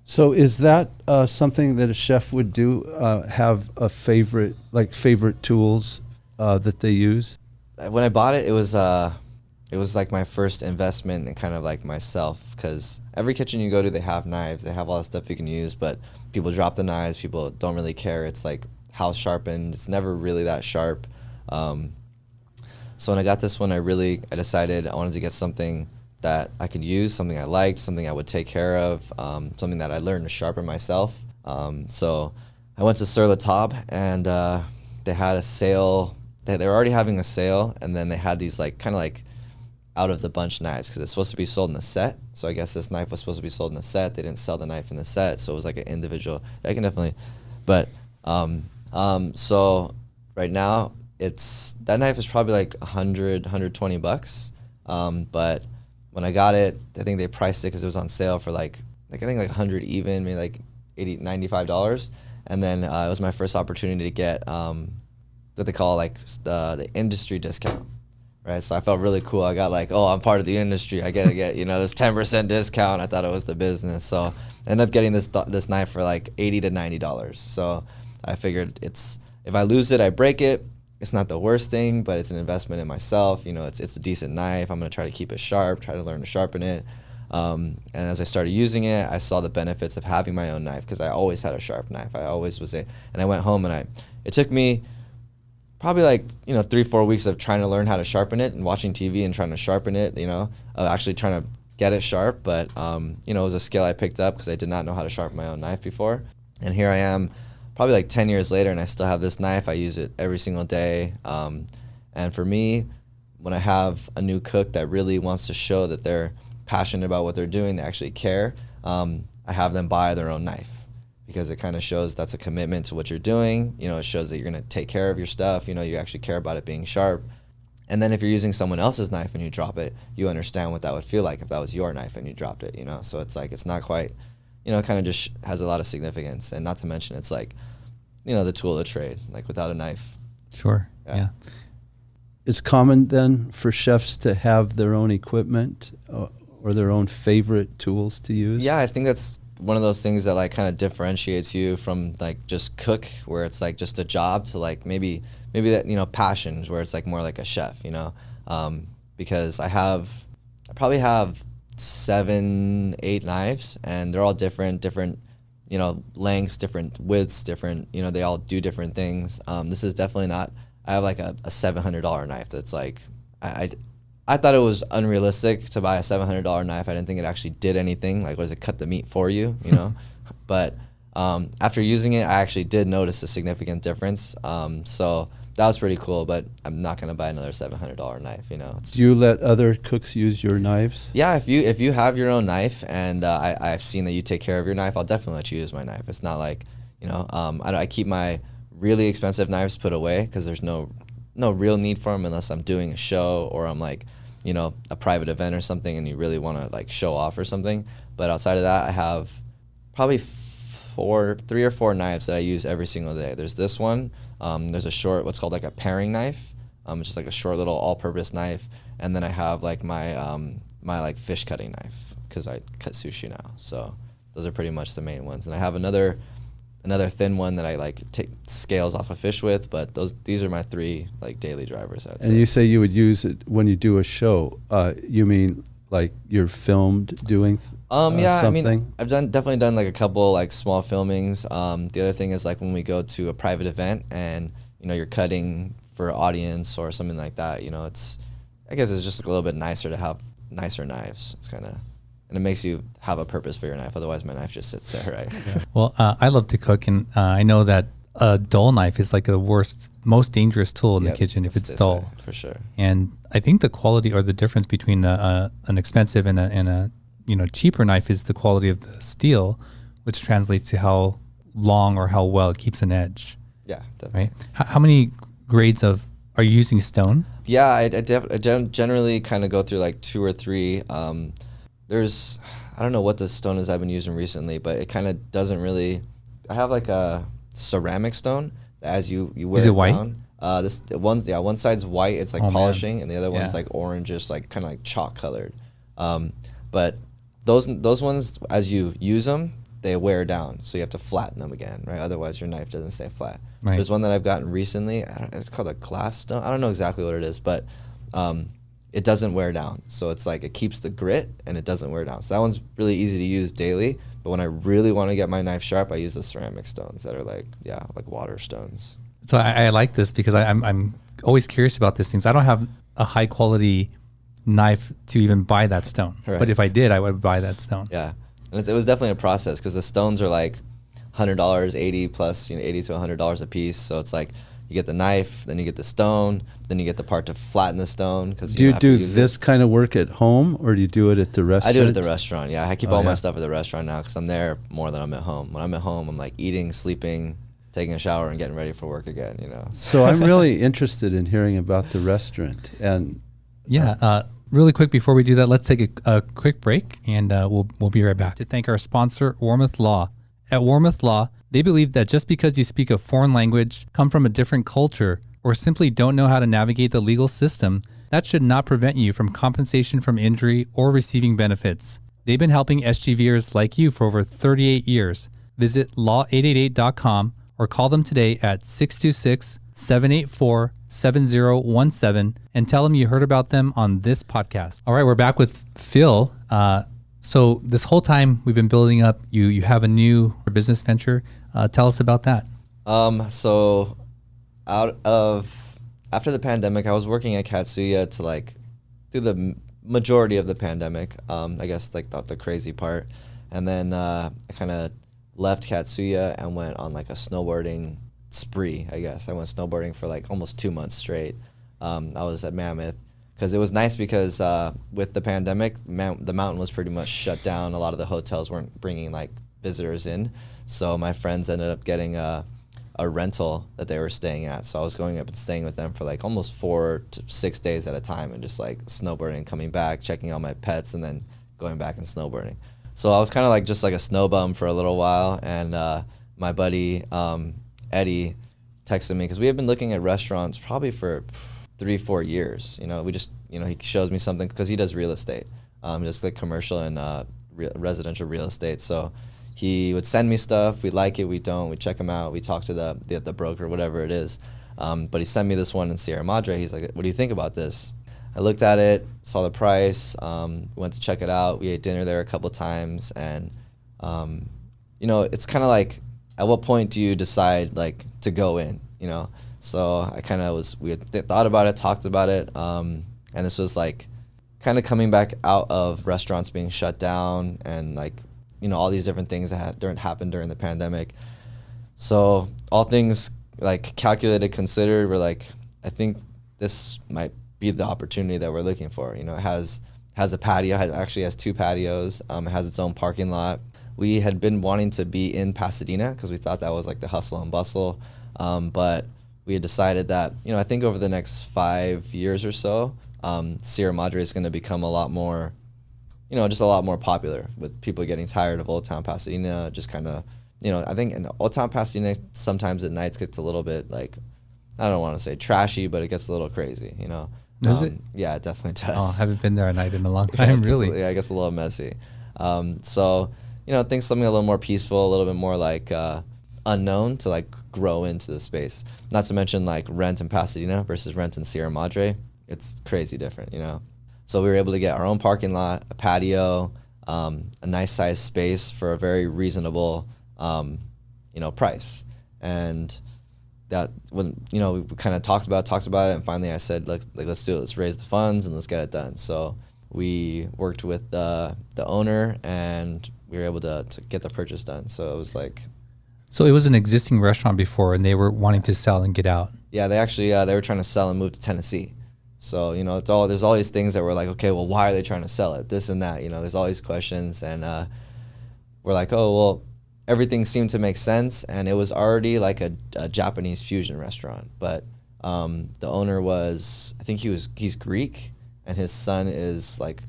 So is that something that a chef would do? Have a favorite tools that they use? When I bought it, it was like my first investment in kind of like myself, because every kitchen you go to, they have knives, they have all the stuff you can use, but people drop the knives, people don't really care. It's like house sharpened. It's never really that sharp. So when I got this one, I decided I wanted to get something that I could use, something I liked, something I would take care of, something that I learned to sharpen myself. So I went to Sur La Table, and they had a sale. They were already having a sale, and then they had these like kind of like out of the bunch knives because it's supposed to be sold in a set. So I guess this knife was supposed to be sold in a set. They didn't sell the knife in the set, so it was like an individual. I can definitely, but so right now that knife is probably like $120. But when I got it, I think they priced it because it was on sale for like I think like 100 even, maybe like $95. And then it was my first opportunity to get what they call like the industry discount, right? So I felt really cool. I got like, oh, I'm part of the industry. I get to get this 10% discount. I thought it was the business. So I ended up getting this knife for like $80 to $90. So I figured if I lose it, I break it. It's not the worst thing, but it's an investment in myself. It's a decent knife. I'm gonna try to keep it sharp, try to learn to sharpen it. And as I started using it, I saw the benefits of having my own knife because I always had a sharp knife. I always was and I went home and it took me probably like 3-4 weeks of trying to learn how to sharpen it and watching TV and trying to sharpen it. Actually trying to get it sharp, but it was a skill I picked up because I did not know how to sharpen my own knife before. And here I am, probably like 10 years later, and I still have this knife. I use it every single day. And for me, when I have a new cook that really wants to show that they're passionate about what they're doing, they actually care, I have them buy their own knife because it kind of shows that's a commitment to what you're doing. You know, it shows that you're going to take care of your stuff. You know, you actually care about it being sharp. And then if you're using someone else's knife and you drop it, you understand what that would feel like if that was your knife and you dropped it, you know? So it's like, it's not quite, you know, it kind of just has a lot of significance. And not to mention, it's like, you know, the tool of the trade, like without a knife. Sure. Yeah. It's common then for chefs to have their own equipment or their own favorite tools to use? Yeah, I think that's one of those things that like kind of differentiates you from like just cook, where it's like just a job, to like maybe that, you know, passions where it's like more like a chef, you know, because I probably have 7, 8 knives, and they're all different, you know, lengths, different widths, different, you know, they all do different things. This is definitely not, I have like a $700 knife that's like, I thought it was unrealistic to buy a $700 knife. I didn't think it actually did anything. Like, was it cut the meat for you, you know? But after using it, I actually did notice a significant difference. So that was pretty cool, but I'm not gonna buy another $700 knife, you know? Do you let other cooks use your knives? Yeah, if you have your own knife, and I've seen that you take care of your knife, I'll definitely let you use my knife. It's not like, you know, I keep my really expensive knives put away because there's no real need for them unless I'm doing a show or I'm like, you know, a private event or something and you really want to like show off or something. But outside of that, I have probably 3 or 4 knives that I use every single day. There's this one. There's a short, what's called like a paring knife. It's just like a short little all-purpose knife. And then I have like my my like fish cutting knife because I cut sushi now. So those are pretty much the main ones. And I have another thin one that I like take scales off of fish with, but these are my 3 like daily drivers, I would say. And you say you would use it when you do a show. You mean like you're filmed doing yeah, something? I mean, I've definitely done like a couple like small filmings. The other thing is like when we go to a private event and, you know, you're cutting for audience or something like that, you know, I guess it's just a little bit nicer to have nicer knives. It's kind of, and it makes you have a purpose for your knife. Otherwise, my knife just sits there, right? Yeah. Well, I love to cook, and I know that a dull knife is like the most dangerous tool in the kitchen if it's dull. For sure. And I think the quality or the difference between an expensive and a you know, cheaper knife is the quality of the steel, which translates to how long or how well it keeps an edge. Yeah, definitely. Right. How many grades are you using stone? Yeah, I generally kind of go through like 2 or 3. I don't know what the stone is I've been using recently, but it kind of doesn't really. I have like a ceramic stone that as you wear it white? down. One side's white, it's like polishing, man. And the other one's like orangish, like kind of like chalk colored. But those ones, as you use them, they wear down, so you have to flatten them again, right? Otherwise, your knife doesn't stay flat. Right. There's one that I've gotten recently. It's called a glass stone. I don't know exactly what it is, but it doesn't wear down. So it's like it keeps the grit and it doesn't wear down. So that one's really easy to use daily. But when I really want to get my knife sharp, I use the ceramic stones that are like water stones. So I like this because I'm always curious about these things. I don't have a high quality knife to even buy that stone. Right. But if I did, I would buy that stone. Yeah. And it was definitely a process because the stones are like $100, 80 plus, you know, $80 to $100 a piece. So it's like you get the knife, then you get the stone, then you get the part to flatten the stone. Do you do this kind of work at home, or do you do it at the restaurant? I do it at the restaurant. Yeah, I keep all my stuff at the restaurant now because I'm there more than I'm at home. When I'm at home, I'm like eating, sleeping, taking a shower, and getting ready for work again. You know. So I'm really interested in hearing about the restaurant. And really quick before we do that, let's take a quick break, and we'll be right back to thank our sponsor, Warmoth Law. At Warmoth Law, they believe that just because you speak a foreign language, come from a different culture, or simply don't know how to navigate the legal system, that should not prevent you from compensation from injury or receiving benefits. They've been helping SGVers like you for over 38 years. Visit law888.com or call them today at 626-784-7017 and tell them you heard about them on this podcast. All right, we're back with Phil. So this whole time we've been building up, you have a new business venture. Tell us about that. So after the pandemic, I was working at Katsuya to like through the majority of the pandemic, I guess like the crazy part. And then I kind of left Katsuya and went on like a snowboarding spree, I guess. I went snowboarding for like almost 2 months straight. I was at Mammoth. Because it was nice because with the pandemic, the mountain was pretty much shut down. A lot of the hotels weren't bringing like visitors in. So my friends ended up getting a rental that they were staying at. So I was going up and staying with them for like almost 4 to 6 days at a time, and just like snowboarding, coming back, checking out my pets, and then going back and snowboarding. So I was kind of like just like a snow bum for a little while, and my buddy Eddie texted me because we had been looking at restaurants probably for 3-4 years. We just, he shows me something because he does real estate, just like commercial and residential real estate. So he would send me stuff. We like it, we don't. We check them out. We talk to the broker, whatever it is. But he sent me this one in Sierra Madre. He's like, "What do you think about this?" I looked at it, saw the price, went to check it out. We ate dinner there a couple times, and it's kind of like, at what point do you decide like to go in? So I kind of we had thought about it, talked about it, and this was like kind of coming back out of restaurants being shut down, and like all these different things that happened during the pandemic. So all things like calculated, considered, we're like, I think this might be the opportunity that we're looking for. It has a patio. It actually has 2 patios. It has its own parking lot. We had been wanting to be in Pasadena because we thought that was like the hustle and bustle, but we had decided that I think over the next 5 years or so, Sierra Madre is going to become a lot more, just a lot more popular, with people getting tired of Old Town Pasadena. Just kind of, I think in Old Town Pasadena sometimes at nights gets a little bit like, I don't want to say trashy, but it gets a little crazy. Does it? Yeah, it definitely does. Oh, I haven't been there at night in a long time, really. Yeah, it gets a little messy. So, think something a little more peaceful, a little bit more like unknown to like grow into the space. Not to mention like rent in Pasadena versus rent in Sierra Madre. It's crazy different, So we were able to get our own parking lot, a patio, a nice sized space for a very reasonable, price. And that when we kind of talked about it, and finally I said, let's do it. Let's raise the funds and let's get it done. So we worked with the owner, and we were able to get the purchase done. So it was like, so it was an existing restaurant before, and they were wanting to sell and get out. Yeah, they actually they were trying to sell and move to Tennessee. So there's all these things that we're like, okay, well, why are they trying to sell it? This and that. There's all these questions, and we're like, oh well. Everything seemed to make sense, and it was already like a Japanese fusion restaurant. But the owner I think he's Greek, and his son is like,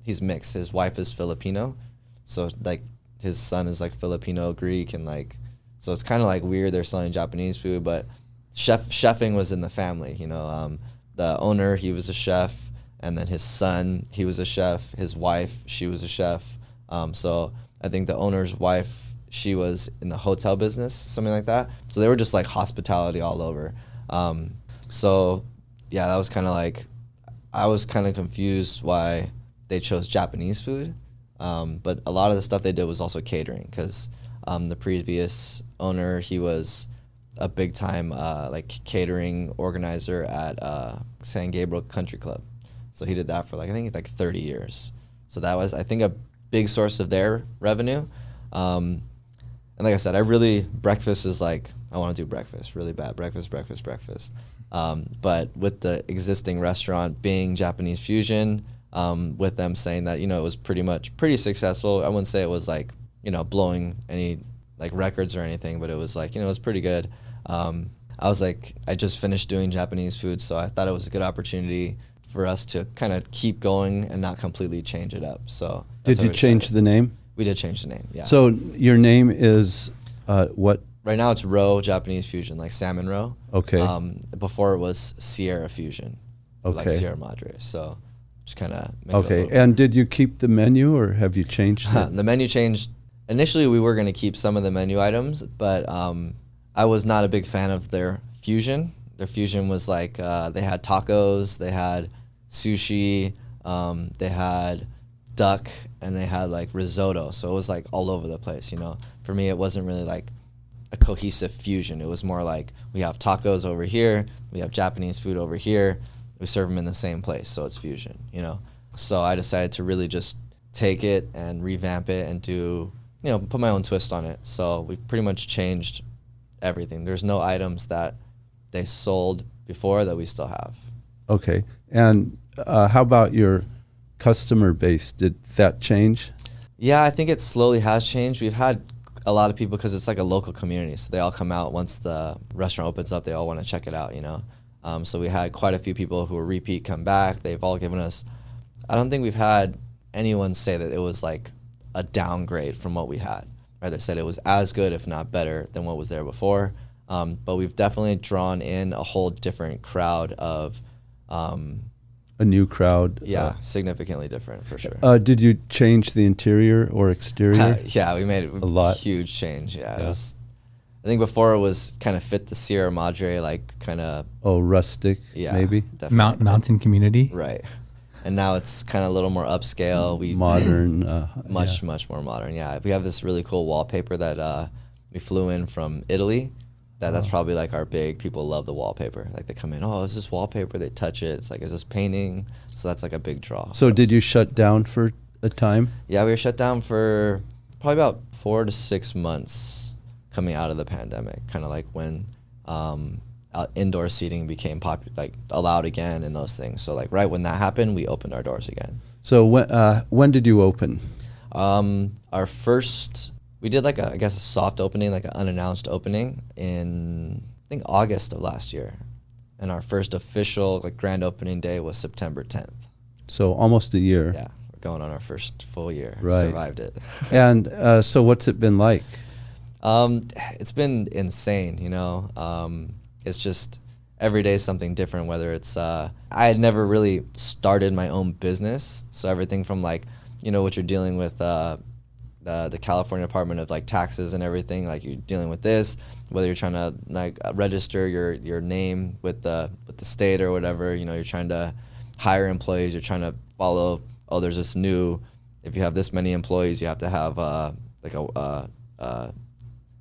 he's mixed. His wife is Filipino, so like his son is like Filipino Greek, and like, so it's kind of like weird. They're selling Japanese food, but chefing was in the family. The owner, he was a chef, and then his son, he was a chef. His wife, she was a chef. So I think the owner's wife, she was in the hotel business, something like that. So they were just like hospitality all over. So yeah, that was kind of like, I was kind of confused why they chose Japanese food. But a lot of the stuff they did was also catering, because the previous owner, he was a big time like catering organizer at San Gabriel Country Club. So he did that for like, I think like 30 years. So that was, I think, a big source of their revenue. And like I said, breakfast is like, I want to do breakfast really bad, breakfast. But with the existing restaurant being Japanese fusion, with them saying that, it was pretty successful. I wouldn't say it was like, blowing any like records or anything, but it was like, it was pretty good. I was like, I just finished doing Japanese food, so I thought it was a good opportunity for us to kind of keep going and not completely change it up. So did you change the name? We did change the name, yeah. So your name is what? Right now it's Roe Japanese Fusion, like salmon roe. Okay. Before it was Sierra Fusion, like Sierra Madre. So just kind of okay. And did you keep the menu, or have you changed it? The menu changed. Initially, we were going to keep some of the menu items, but I was not a big fan of their fusion. Their fusion was like, they had tacos, they had sushi, they had duck, and they had like risotto. So it was like all over the place, For me, it wasn't really like a cohesive fusion. It was more like, we have tacos over here, we have Japanese food over here, we serve them in the same place, so it's fusion, So I decided to really just take it and revamp it and do, put my own twist on it. So we pretty much changed everything. There's no items that they sold before that we still have. Okay. And how about your customer base? Did that change? Yeah, I think it slowly has changed. We've had a lot of people, because it's like a local community, so they all come out once the restaurant opens up. They all want to check it out, you know. So we had quite a few people who were repeat come back. They've all given us. I don't think we've had anyone say that it was like a downgrade from what we had. Right? They said it was as good, if not better, than what was there before. But we've definitely drawn in a whole different crowd of. A new crowd. Yeah, significantly different for sure. Did you change the interior or exterior? Yeah, we made a lot. Huge change. Yeah, it was. I think before it was kind of fit the Sierra Madre, like kind of. Oh, rustic. Yeah, maybe. Definitely. Mountain community. Right, and now it's kind of a little more upscale. We modern. much more modern. Yeah, we have this really cool wallpaper that we flew in from Italy. That's probably like our big, people love the wallpaper. Like they come in, oh, is this wallpaper? They touch it. It's like, is this painting? So that's like a big draw. So did you shut down for a time? Yeah, we were shut down for probably about 4 to 6 months coming out of the pandemic. Kind of like when indoor seating became allowed again and those things. So like right when that happened, we opened our doors again. So when did you open? Our first... We did like a soft opening, like an unannounced opening in, I think, August of last year. And our first official like grand opening day was September 10th. So almost a year. Yeah, we're going on our first full year. Right. Survived it. And so what's it been like? It's been insane, you know. It's just every day something different, whether it's, I had never really started my own business. So everything from like, you know, what you're dealing with, the California Department of like taxes and everything, like you're dealing with this, whether you're trying to like register your name with the state or whatever, you know, you're trying to hire employees, you're trying to follow, oh, there's this new, if you have this many employees, you have to have like a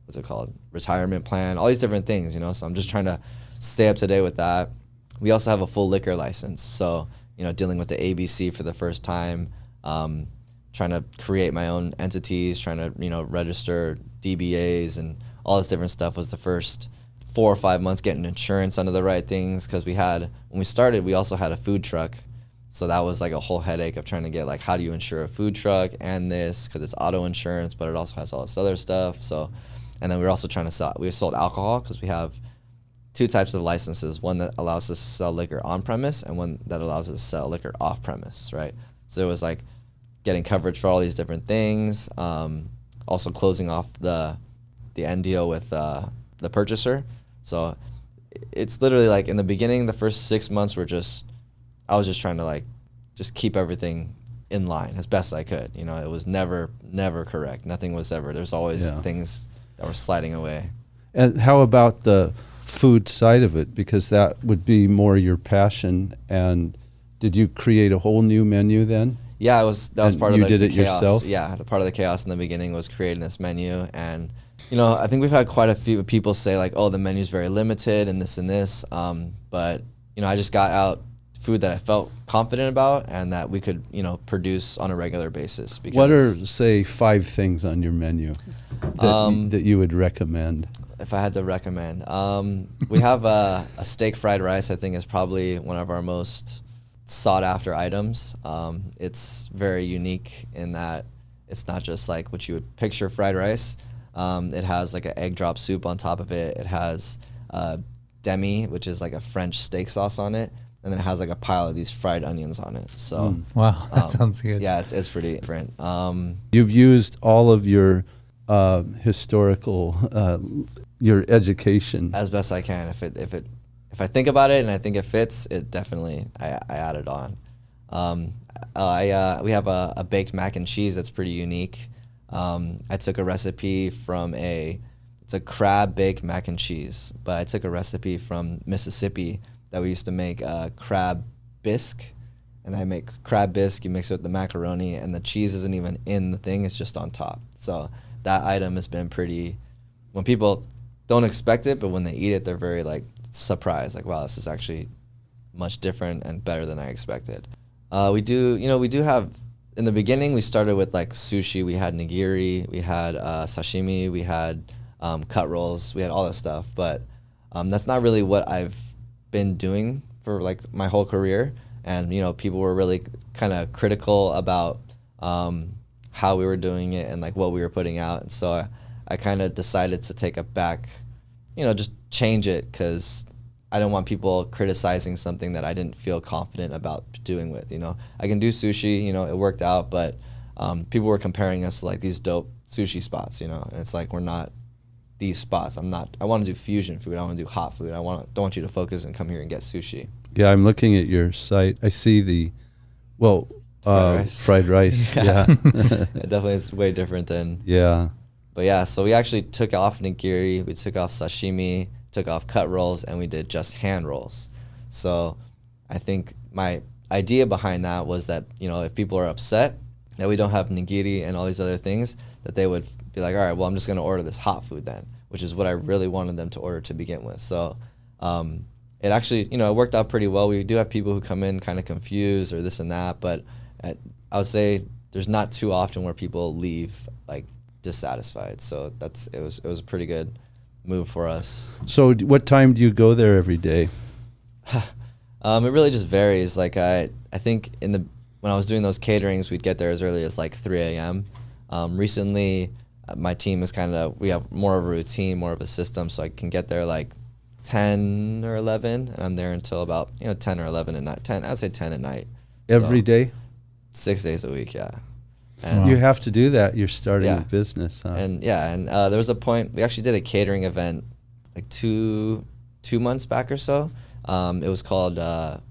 what's it called, retirement plan, all these different things, you know. So I'm just trying to stay up to date with that. We also have a full liquor license, so you know, dealing with the ABC for the first time. Trying to create my own entities, trying to, you know, register DBAs and all this different stuff was the first 4 or 5 months, getting insurance under the right things, because when we started, we also had a food truck. So that was like a whole headache of trying to get like, how do you insure a food truck and this, because it's auto insurance, but it also has all this other stuff. So, and then we were also trying to we sold alcohol, because we have 2 types of licenses, one that allows us to sell liquor on premise and one that allows us to sell liquor off premise, right? So it was like, getting coverage for all these different things, also closing off the end deal with the purchaser. So it's literally like in the beginning, the first 6 months I was just trying to like just keep everything in line as best I could. You know, it was never correct. Nothing was ever. There's always things that were sliding away. And how about the food side of it? Because that would be more your passion. And did you create a whole new menu then? Yeah, that was part of the chaos. You did it yourself? Yeah, the part of the chaos in the beginning was creating this menu. And, you know, I think we've had quite a few people say like, oh, the menu's very limited and this and this. But, you know, I just got out food that I felt confident about and that we could, you know, produce on a regular basis. Because what are, say, 5 things on your menu that you would recommend? If I had to recommend, we have a steak fried rice, I think is probably one of our most sought after items. It's very unique in that it's not just like what you would picture fried rice. It has like an egg drop soup on top of it. It has demi, which is like a French steak sauce on it, and then it has like a pile of these fried onions on it. So wow, that sounds good. Yeah, it's pretty different. You've used all of your historical your education as best I can. If I think about it and I think it fits, it definitely I add it on. We have a baked mac and cheese that's pretty unique. I took a recipe from it's a crab baked mac and cheese, but I took a recipe from Mississippi that we used to make crab bisque, and I make crab bisque. You mix it with the macaroni, and the cheese isn't even in the thing; it's just on top. So that item has been pretty. When people don't expect it, but when they eat it, they're very like surprised, like, wow, this is actually much different and better than I expected. We do have, in the beginning, we started with like sushi, we had nigiri, we had sashimi, we had cut rolls, we had all this stuff, but that's not really what I've been doing for like my whole career. And, you know, people were really kind of critical about how we were doing it and like what we were putting out. And so I kind of decided to take it back, just change it, because I don't want people criticizing something that I didn't feel confident about doing with. I can do sushi, it worked out, but people were comparing us to like these dope sushi spots, and it's like, we're not these spots. I want to do fusion food. I want to do hot food. Don't want you to focus and come here and get sushi. Yeah, I'm looking at your site. I see the, fried rice. Yeah. It definitely is way different than. Yeah. But yeah, so we actually took off nigiri, we took off sashimi, took off cut rolls, and we did just hand rolls. So I think my idea behind that was that, if people are upset that we don't have nigiri and all these other things, that they would be like, all right, well, I'm just going to order this hot food then, which is what I really wanted them to order to begin with. So it actually, it worked out pretty well. We do have people who come in kind of confused or this and that, but I would say there's not too often where people leave like dissatisfied. So it was a pretty good move for us. So what time do you go there every day? It really just varies. Like I think when I was doing those caterings, we'd get there as early as like 3 a.m. Recently, my team is we have more of a routine, more of a system, so I can get there like 10 or 11, and I'm there until about 10 or 11 at night. 10, I'd say 10 at night. Every day? 6 days a week, yeah. And you have to do that. You're starting a business, huh? And there was a point, we actually did a catering event like two months back or so. It was called the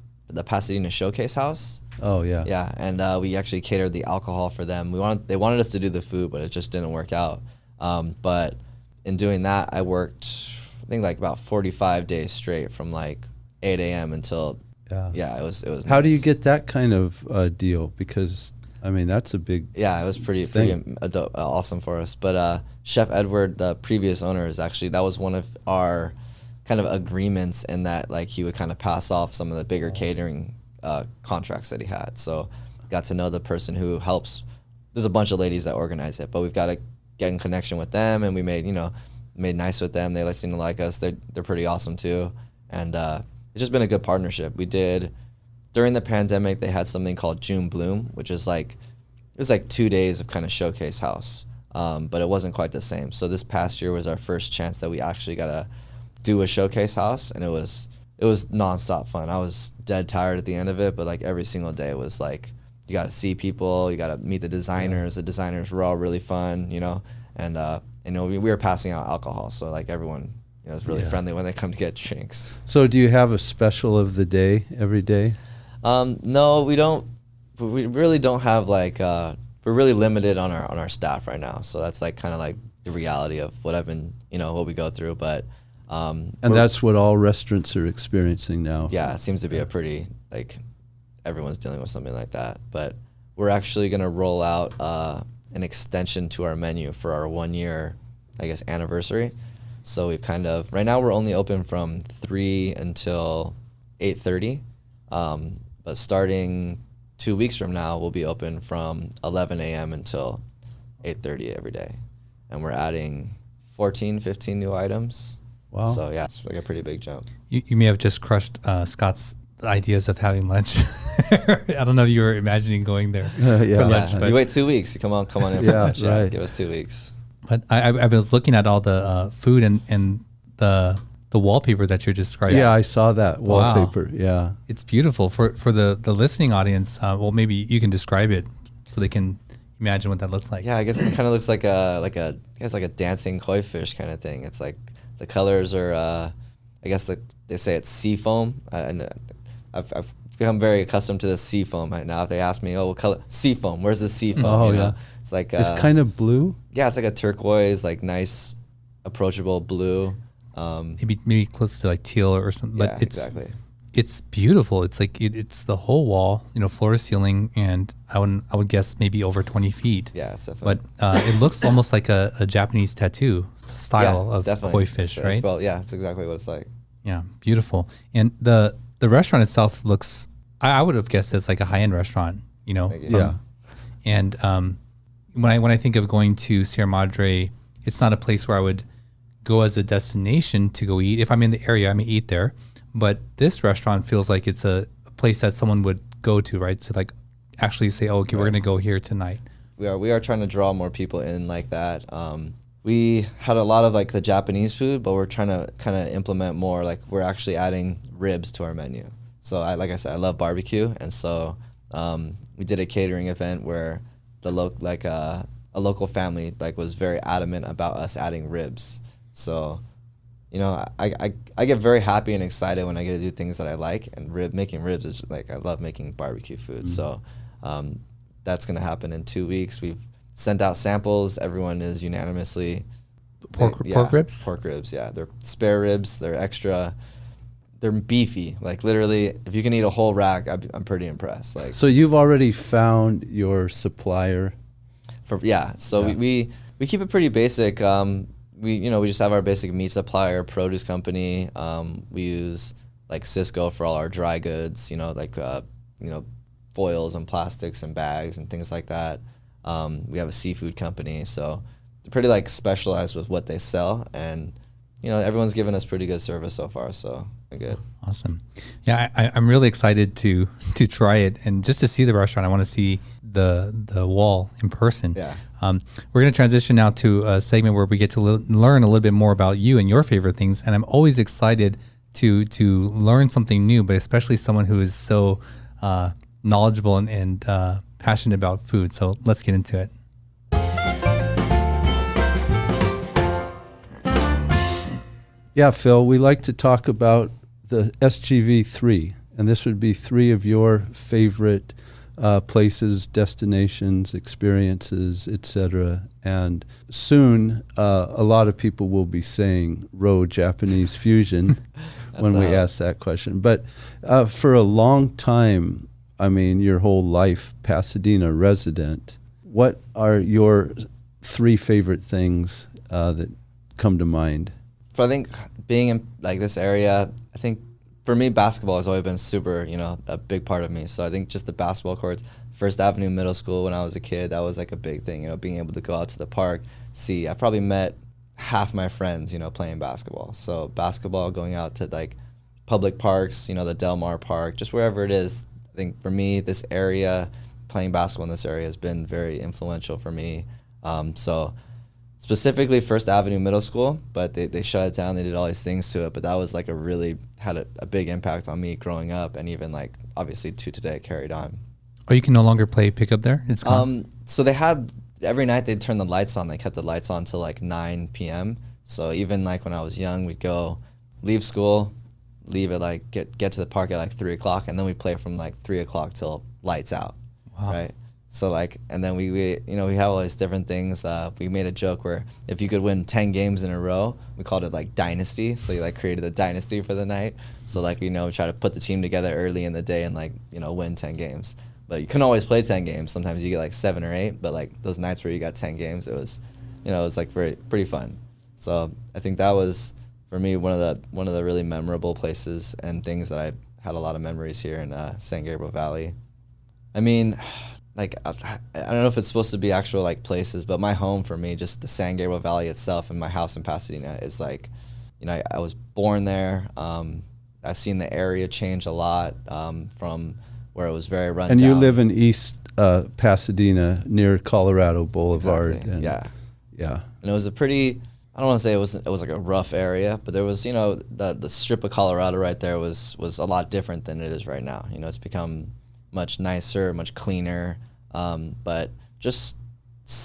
Pasadena Showcase House. Oh yeah. Yeah, and we actually catered the alcohol for them. They wanted us to do the food, but it just didn't work out. But in doing that, I worked, I think, like about 45 days straight from like 8 a.m. until it was. How do nice. you get that kind of deal? Because I mean, that's a big. Yeah, it was pretty awesome for us. But Chef Edward, the previous owner, that was one of our kind of agreements, in that like he would kind of pass off some of the bigger catering contracts that he had. So got to know the person who helps. There's a bunch of ladies that organize it, but we've got to get in connection with them, and we made nice with them. They seem to like us. They're pretty awesome too, and it's just been a good partnership. We did, during the pandemic, they had something called June Bloom, which is it was like 2 days of kind of showcase house, but it wasn't quite the same. So this past year was our first chance that we actually got to do a showcase house, and it was nonstop fun. I was dead tired at the end of it, but like every single day it was like, you got to see people, you got to meet the designers. The designers were all really fun, and we were passing out alcohol, so like everyone was really friendly when they come to get drinks. So do you have a special of the day every day? No, we don't. We really don't have like. We're really limited on our staff right now, so that's like kind of like the reality of what I've been, what we go through. But and that's what all restaurants are experiencing now. Yeah, it seems to be a pretty like everyone's dealing with something like that. But we're actually gonna roll out an extension to our menu for our 1 year, I guess, anniversary. So we've right now we're only open from 3 until 8:30. But starting 2 weeks from now, we'll be open from 11 a.m. until 8:30 every day. And we're adding 14, 15 new items. Wow. So yeah, it's like a pretty big jump. You may have just crushed Scott's ideas of having lunch. I don't know if you were imagining going there for lunch. Yeah. But You wait 2 weeks. You come on in for lunch. Yeah, right. Give us 2 weeks. But I was looking at all the food and the wallpaper that you're describing. Yeah, I saw that wallpaper. Wow. Yeah. It's beautiful. For the listening audience, well, maybe you can describe it so they can imagine what that looks like. Yeah, I guess it kind of looks like a dancing koi fish kind of thing. It's like the colors are, I guess they say it's sea foam, and I've become very accustomed to the sea foam right now. If they ask me, what color? Sea foam. Where's the sea foam? Oh, yeah. It's like It's kind of blue. Yeah, it's like a turquoise, like nice, approachable blue. Maybe close to like teal or something. But exactly. It's beautiful. It's like it's the whole wall, floor to ceiling, and I would guess maybe over 20 feet. Yeah, it's definitely. But it looks almost like a Japanese tattoo style of koi fish, right? Yeah, it's exactly what it's like. Yeah, beautiful. And the restaurant itself looks, I would have guessed it's like a high-end restaurant, Yeah. And when I think of going to Sierra Madre, it's not a place where I would go as a destination to go eat. If I'm in the area, I may eat there. But this restaurant feels like it's a place that someone would go to, right? So like actually say, okay, we're going to go here tonight. We are trying to draw more people in like that. we had a lot of like the Japanese food, but we're trying to kind of implement more, like we're actually adding ribs to our menu. So like I said, I love barbecue, and so we did a catering event where a local family like was very adamant about us adding ribs. So, you know, I get very happy and excited when I get to do things that I like, and making ribs is like, I love making barbecue food. So that's gonna happen in 2 weeks. We've sent out samples. Everyone is unanimously pork ribs. Pork ribs, yeah. They're spare ribs. They're extra. They're beefy. Like literally, if you can eat a whole rack, I'm pretty impressed. Like, so you've already found your supplier. We keep it pretty basic. We just have our basic meat supplier, produce company. We use like Cisco for all our dry goods. Foils and plastics and bags and things like that. We have a seafood company, so they're pretty like specialized with what they sell, and everyone's given us pretty good service so far, so we're good. Awesome. Yeah, I'm really excited to try it, and just to see the restaurant. I want to see the wall in person. Yeah. We're going to transition now to a segment where we get to learn a little bit more about you and your favorite things, and I'm always excited to learn something new, but especially someone who is so knowledgeable and passionate about food. So let's get into it. Yeah, Phil, we like to talk about the SGV3, and this would be 3 of your favorite places, destinations, experiences, etc. And soon, a lot of people will be saying Ro Japanese fusion when we ask that question. But for a long time, I mean, your whole life, Pasadena resident, what are your 3 favorite things that come to mind? So I think being in like this area, I think for me, basketball has always been super, a big part of me. So I think just the basketball courts, First Avenue Middle School when I was a kid, that was like a big thing, being able to go out to the park, see. I probably met half my friends, playing basketball. So basketball, going out to like public parks, the Del Mar Park, just wherever it is. I think for me, this area, playing basketball in this area has been very influential for me. So specifically First Avenue Middle School, but they shut it down. They did all these things to it, but that was like had a big impact on me growing up, and even like obviously to today carried on. Oh, you can no longer play pickup there? It's gone? So they had, every night they'd turn the lights on. They kept the lights on till like 9 p.m. So even like when I was young, we'd go, leave school, leave at like, get to the park at like 3 o'clock, and then we'd play from like 3 o'clock till lights out, wow. Right? So like, and then we have all these different things. We made a joke where if you could win 10 games in a row, we called it like dynasty. So you like created a dynasty for the night. So like, try to put the team together early in the day and like, win 10 games. But you couldn't always play 10 games. Sometimes you get like 7 or 8, but like those nights where you got 10 games, it was, it was like pretty fun. So I think that was for me one of the really memorable places and things that I had a lot of memories here in San Gabriel Valley. I mean, like I don't know if it's supposed to be actual like places, but my home for me, just the San Gabriel Valley itself and my house in Pasadena is like, I was born there. I've seen the area change a lot from where it was very run down. And you live in East Pasadena near Colorado Boulevard. Exactly. And Yeah. And it was a pretty, I don't want to say it was like a rough area, but there was, the strip of Colorado right there was a lot different than it is right now. It's become much nicer, much cleaner. But just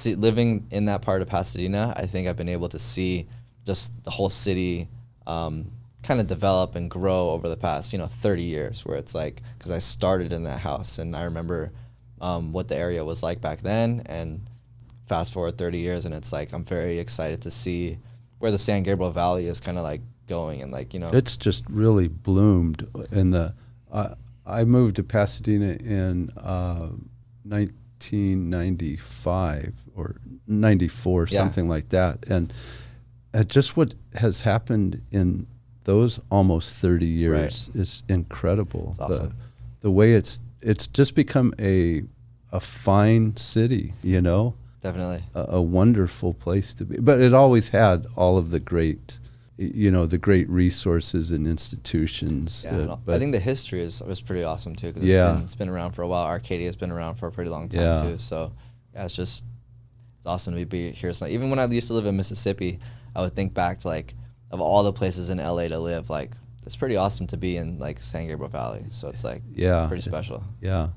living in that part of Pasadena, I think I've been able to see just the whole city kind of develop and grow over the past, 30 years, where it's like, because I started in that house and I remember what the area was like back then, and fast forward 30 years and it's like, I'm very excited to see where the San Gabriel Valley is kind of like going, and like, It's just really bloomed in I moved to Pasadena in 1995 or 94, something like that. And just what has happened in those almost 30 years is incredible. It's awesome. The way it's just become a fine city, Definitely. A wonderful place to be. But it always had all of the great resources and institutions. Yeah, but I think the history was pretty awesome too, because it's been around for a while. Arcadia's been around for a pretty long time too. So yeah, it's awesome to be here. So even when I used to live in Mississippi, I would think back to like of all the places in LA to live, like it's pretty awesome to be in like San Gabriel Valley. So it's like pretty special. Yeah.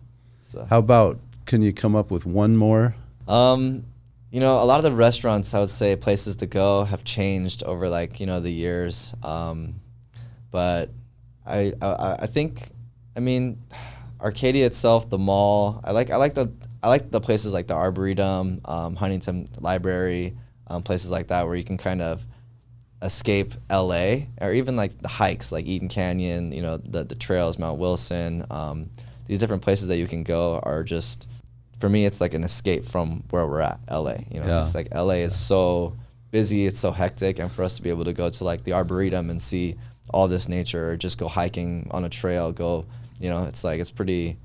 So how about, can you come up with one more? You know, a lot of the restaurants, I would say, places to go have changed over like, you know, the years. But I think, I mean, Arcadia itself, the mall, I like the places like the Arboretum, Huntington Library, places like that where you can kind of escape LA, or even like the hikes like Eaton Canyon, you know, the trails, Mount Wilson. These different places that you can go are just, for me, it's like an escape from where we're at, LA. You know, it's like LA is so busy, it's so hectic, and for us to be able to go to like the Arboretum and see all this nature, or just go hiking on a trail, you know, it's like it's pretty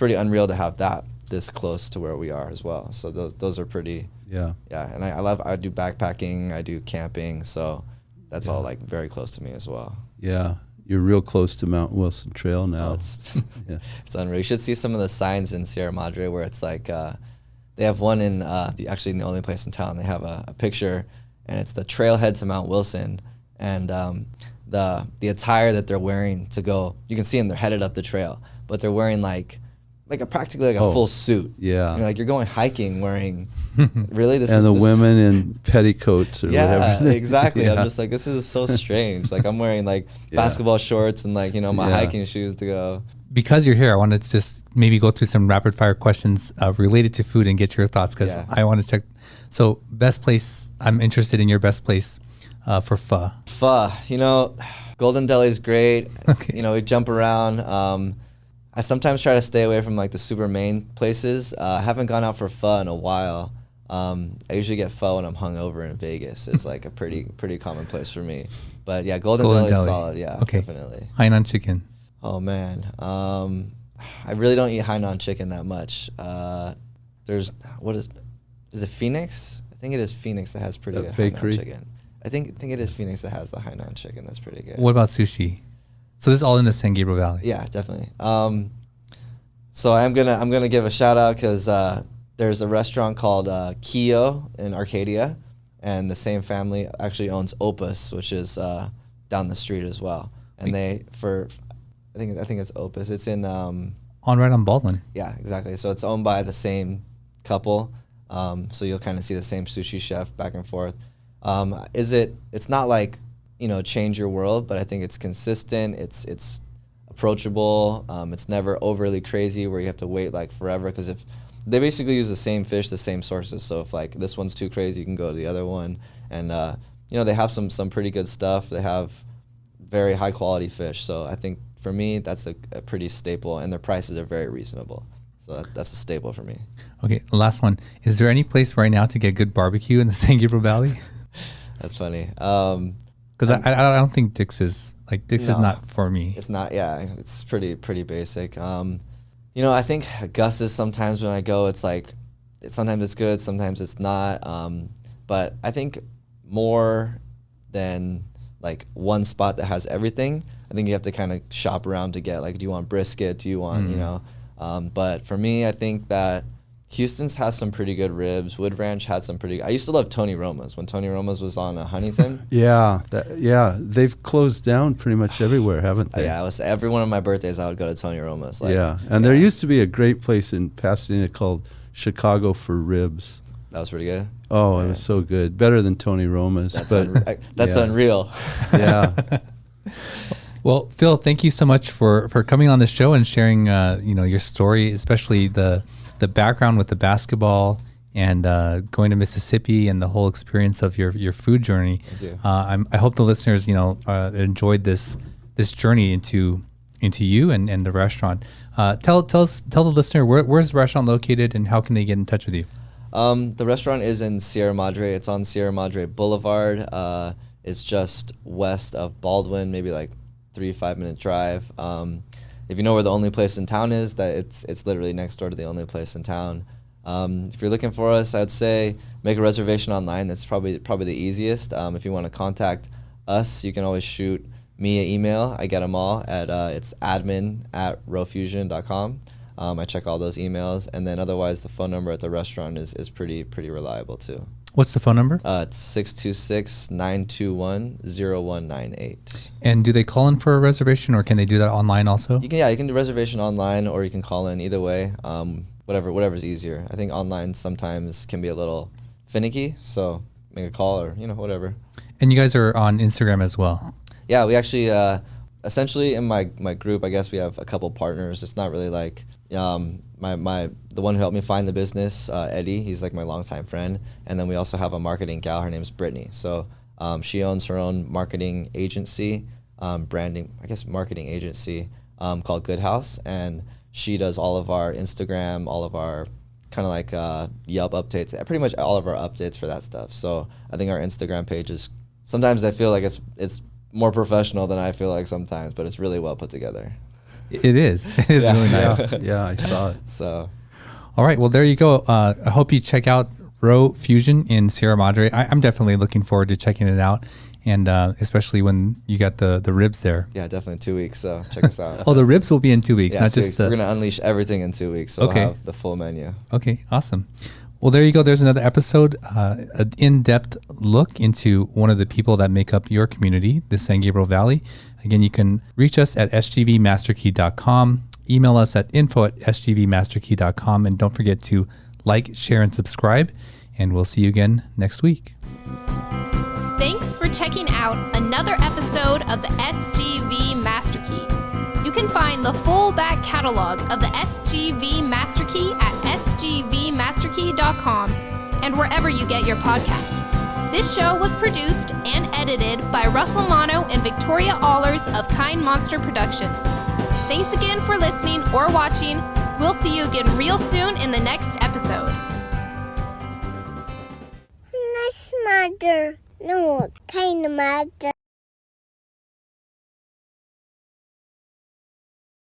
unreal to have that this close to where we are as well. So those are pretty and I do backpacking, I do camping, so that's all like very close to me as well. Yeah. You're real close to Mount Wilson Trail now. Oh, it's it's unreal. You should see some of the signs in Sierra Madre where it's like they have one in actually the only place in town. They have a picture, and it's the trailhead to Mount Wilson, and the attire that they're wearing to go. You can see them; they're headed up the trail, but they're wearing practically a full suit. Yeah, like you're going hiking wearing. Really, this women in petticoats or whatever. Exactly. I'm just like, this is so strange. Like I'm wearing like basketball shorts and like, you know, my hiking shoes to go. Because you're here, I wanted to just maybe go through some rapid fire questions related to food and get your thoughts, because I want to check. So best place, I'm interested in your best place for pho. Pho, you know, Golden Deli is great. Okay. You know, we jump around. I sometimes try to stay away from like the super main places. I haven't gone out for pho in a while. I usually get pho when I'm hungover in Vegas. It's like a pretty common place for me. But yeah, Golden Deli is solid. Yeah, definitely. Hainan Chicken. Oh man, I really don't eat Hainan Chicken that much. Is it Phoenix? I think it is Phoenix that has pretty good bakery. Hainan Chicken. I think it is Phoenix that has the Hainan Chicken. That's pretty good. What about sushi? So this is all in the San Gabriel Valley. Yeah, definitely. So I'm gonna give a shout out because there's a restaurant called Kyo in Arcadia, and the same family actually owns Opus, which is down the street as well. And I think it's Opus. It's in on Baldwin. Yeah, exactly. So it's owned by the same couple. So you'll kind of see the same sushi chef back and forth. It's not like, you know, change your world, but I think it's consistent. It's approachable. It's never overly crazy where you have to wait like forever, because if they basically use the same fish, the same sources. So if like this one's too crazy, you can go to the other one. And you know, they have some pretty good stuff. They have very high quality fish. So I think for me, that's a pretty staple, and their prices are very reasonable. So that's a staple for me. Okay, last one. Is there any place right now to get good barbecue in the San Gabriel Valley? That's funny. Because I don't think Dick's is not for me. It's not. Yeah, it's pretty basic. You know, I think Gus's sometimes when I go, it's like, sometimes it's good, sometimes it's not. But I think more than like one spot that has everything, I think you have to kind of shop around to get like, do you want brisket? Do you want, you know? But for me, I think that Houston's has some pretty good ribs. Wood Ranch had some I used to love Tony Roma's when Tony Roma's was on Huntington. They've closed down pretty much everywhere, haven't they? Yeah, every one of my birthdays I would go to Tony Roma's. There used to be a great place in Pasadena called Chicago for Ribs. That was pretty good. Oh, it was so good. Better than Tony Roma's. That's unreal. Yeah. Well, Phil, thank you so much for coming on this show and sharing your story, especially the background with the basketball and going to Mississippi and the whole experience of your food journey. Thank you. I hope the listeners enjoyed this journey into you and the restaurant. Tell the listener where's the restaurant located and how can they get in touch with you? The restaurant is in Sierra Madre. It's on Sierra Madre Boulevard. It's just west of Baldwin, maybe like 3-5 minute drive. If you know where the only place in town is, that it's literally next door to the only place in town. If you're looking for us, I'd say make a reservation online. That's probably the easiest. If you want to contact us, you can always shoot me an email. I get them all at it's admin@rowfusion.com. I check all those emails, and then otherwise the phone number at the restaurant is pretty reliable too. What's the phone number? It's 626-921-0198. And do they call in for a reservation, or can they do that online also? You can do reservation online, or you can call in. Either way, whatever's easier. I think online sometimes can be a little finicky, so make a call or whatever. And you guys are on Instagram as well. Yeah, we actually essentially in my group, I guess we have a couple partners. It's not really like the one who helped me find the business, Eddie. He's like my longtime friend, and then we also have a marketing gal. Her name's Brittany. So she owns her own marketing agency, marketing agency called Good House, and she does all of our Instagram, all of our kind of like Yelp updates, pretty much all of our updates for that stuff. So I think our Instagram page is, sometimes I feel like it's more professional than I feel like sometimes, but it's really well put together. It is. It is really nice. Yeah, I saw it. So, all right. Well, there you go. I hope you check out Row Fusion in Sierra Madre. I'm definitely looking forward to checking it out, and especially when you got the ribs there. Yeah, definitely 2 weeks. So check us out. Oh, the ribs will be in 2 weeks, Yeah, not 2 just. weeks. We're gonna unleash everything in 2 weeks. So Okay. we'll have the full menu. Okay, awesome. Well, there you go. There's another episode, an in-depth look into one of the people that make up your community, the San Gabriel Valley. Again, you can reach us at sgvmasterkey.com. Email us at info@sgvmasterkey.com. And don't forget to like, share, and subscribe. And we'll see you again next week. Thanks for checking out another episode of the SGV Master Key. You can find the full back catalog of the SGV Master Key at sgvmasterkey.com and wherever you get your podcasts. This show was produced and edited by Russell Mono and Victoria Allers of Kind Monster Productions. Thanks again for listening or watching. We'll see you again real soon in the next episode. Nice mother. No, kind mother.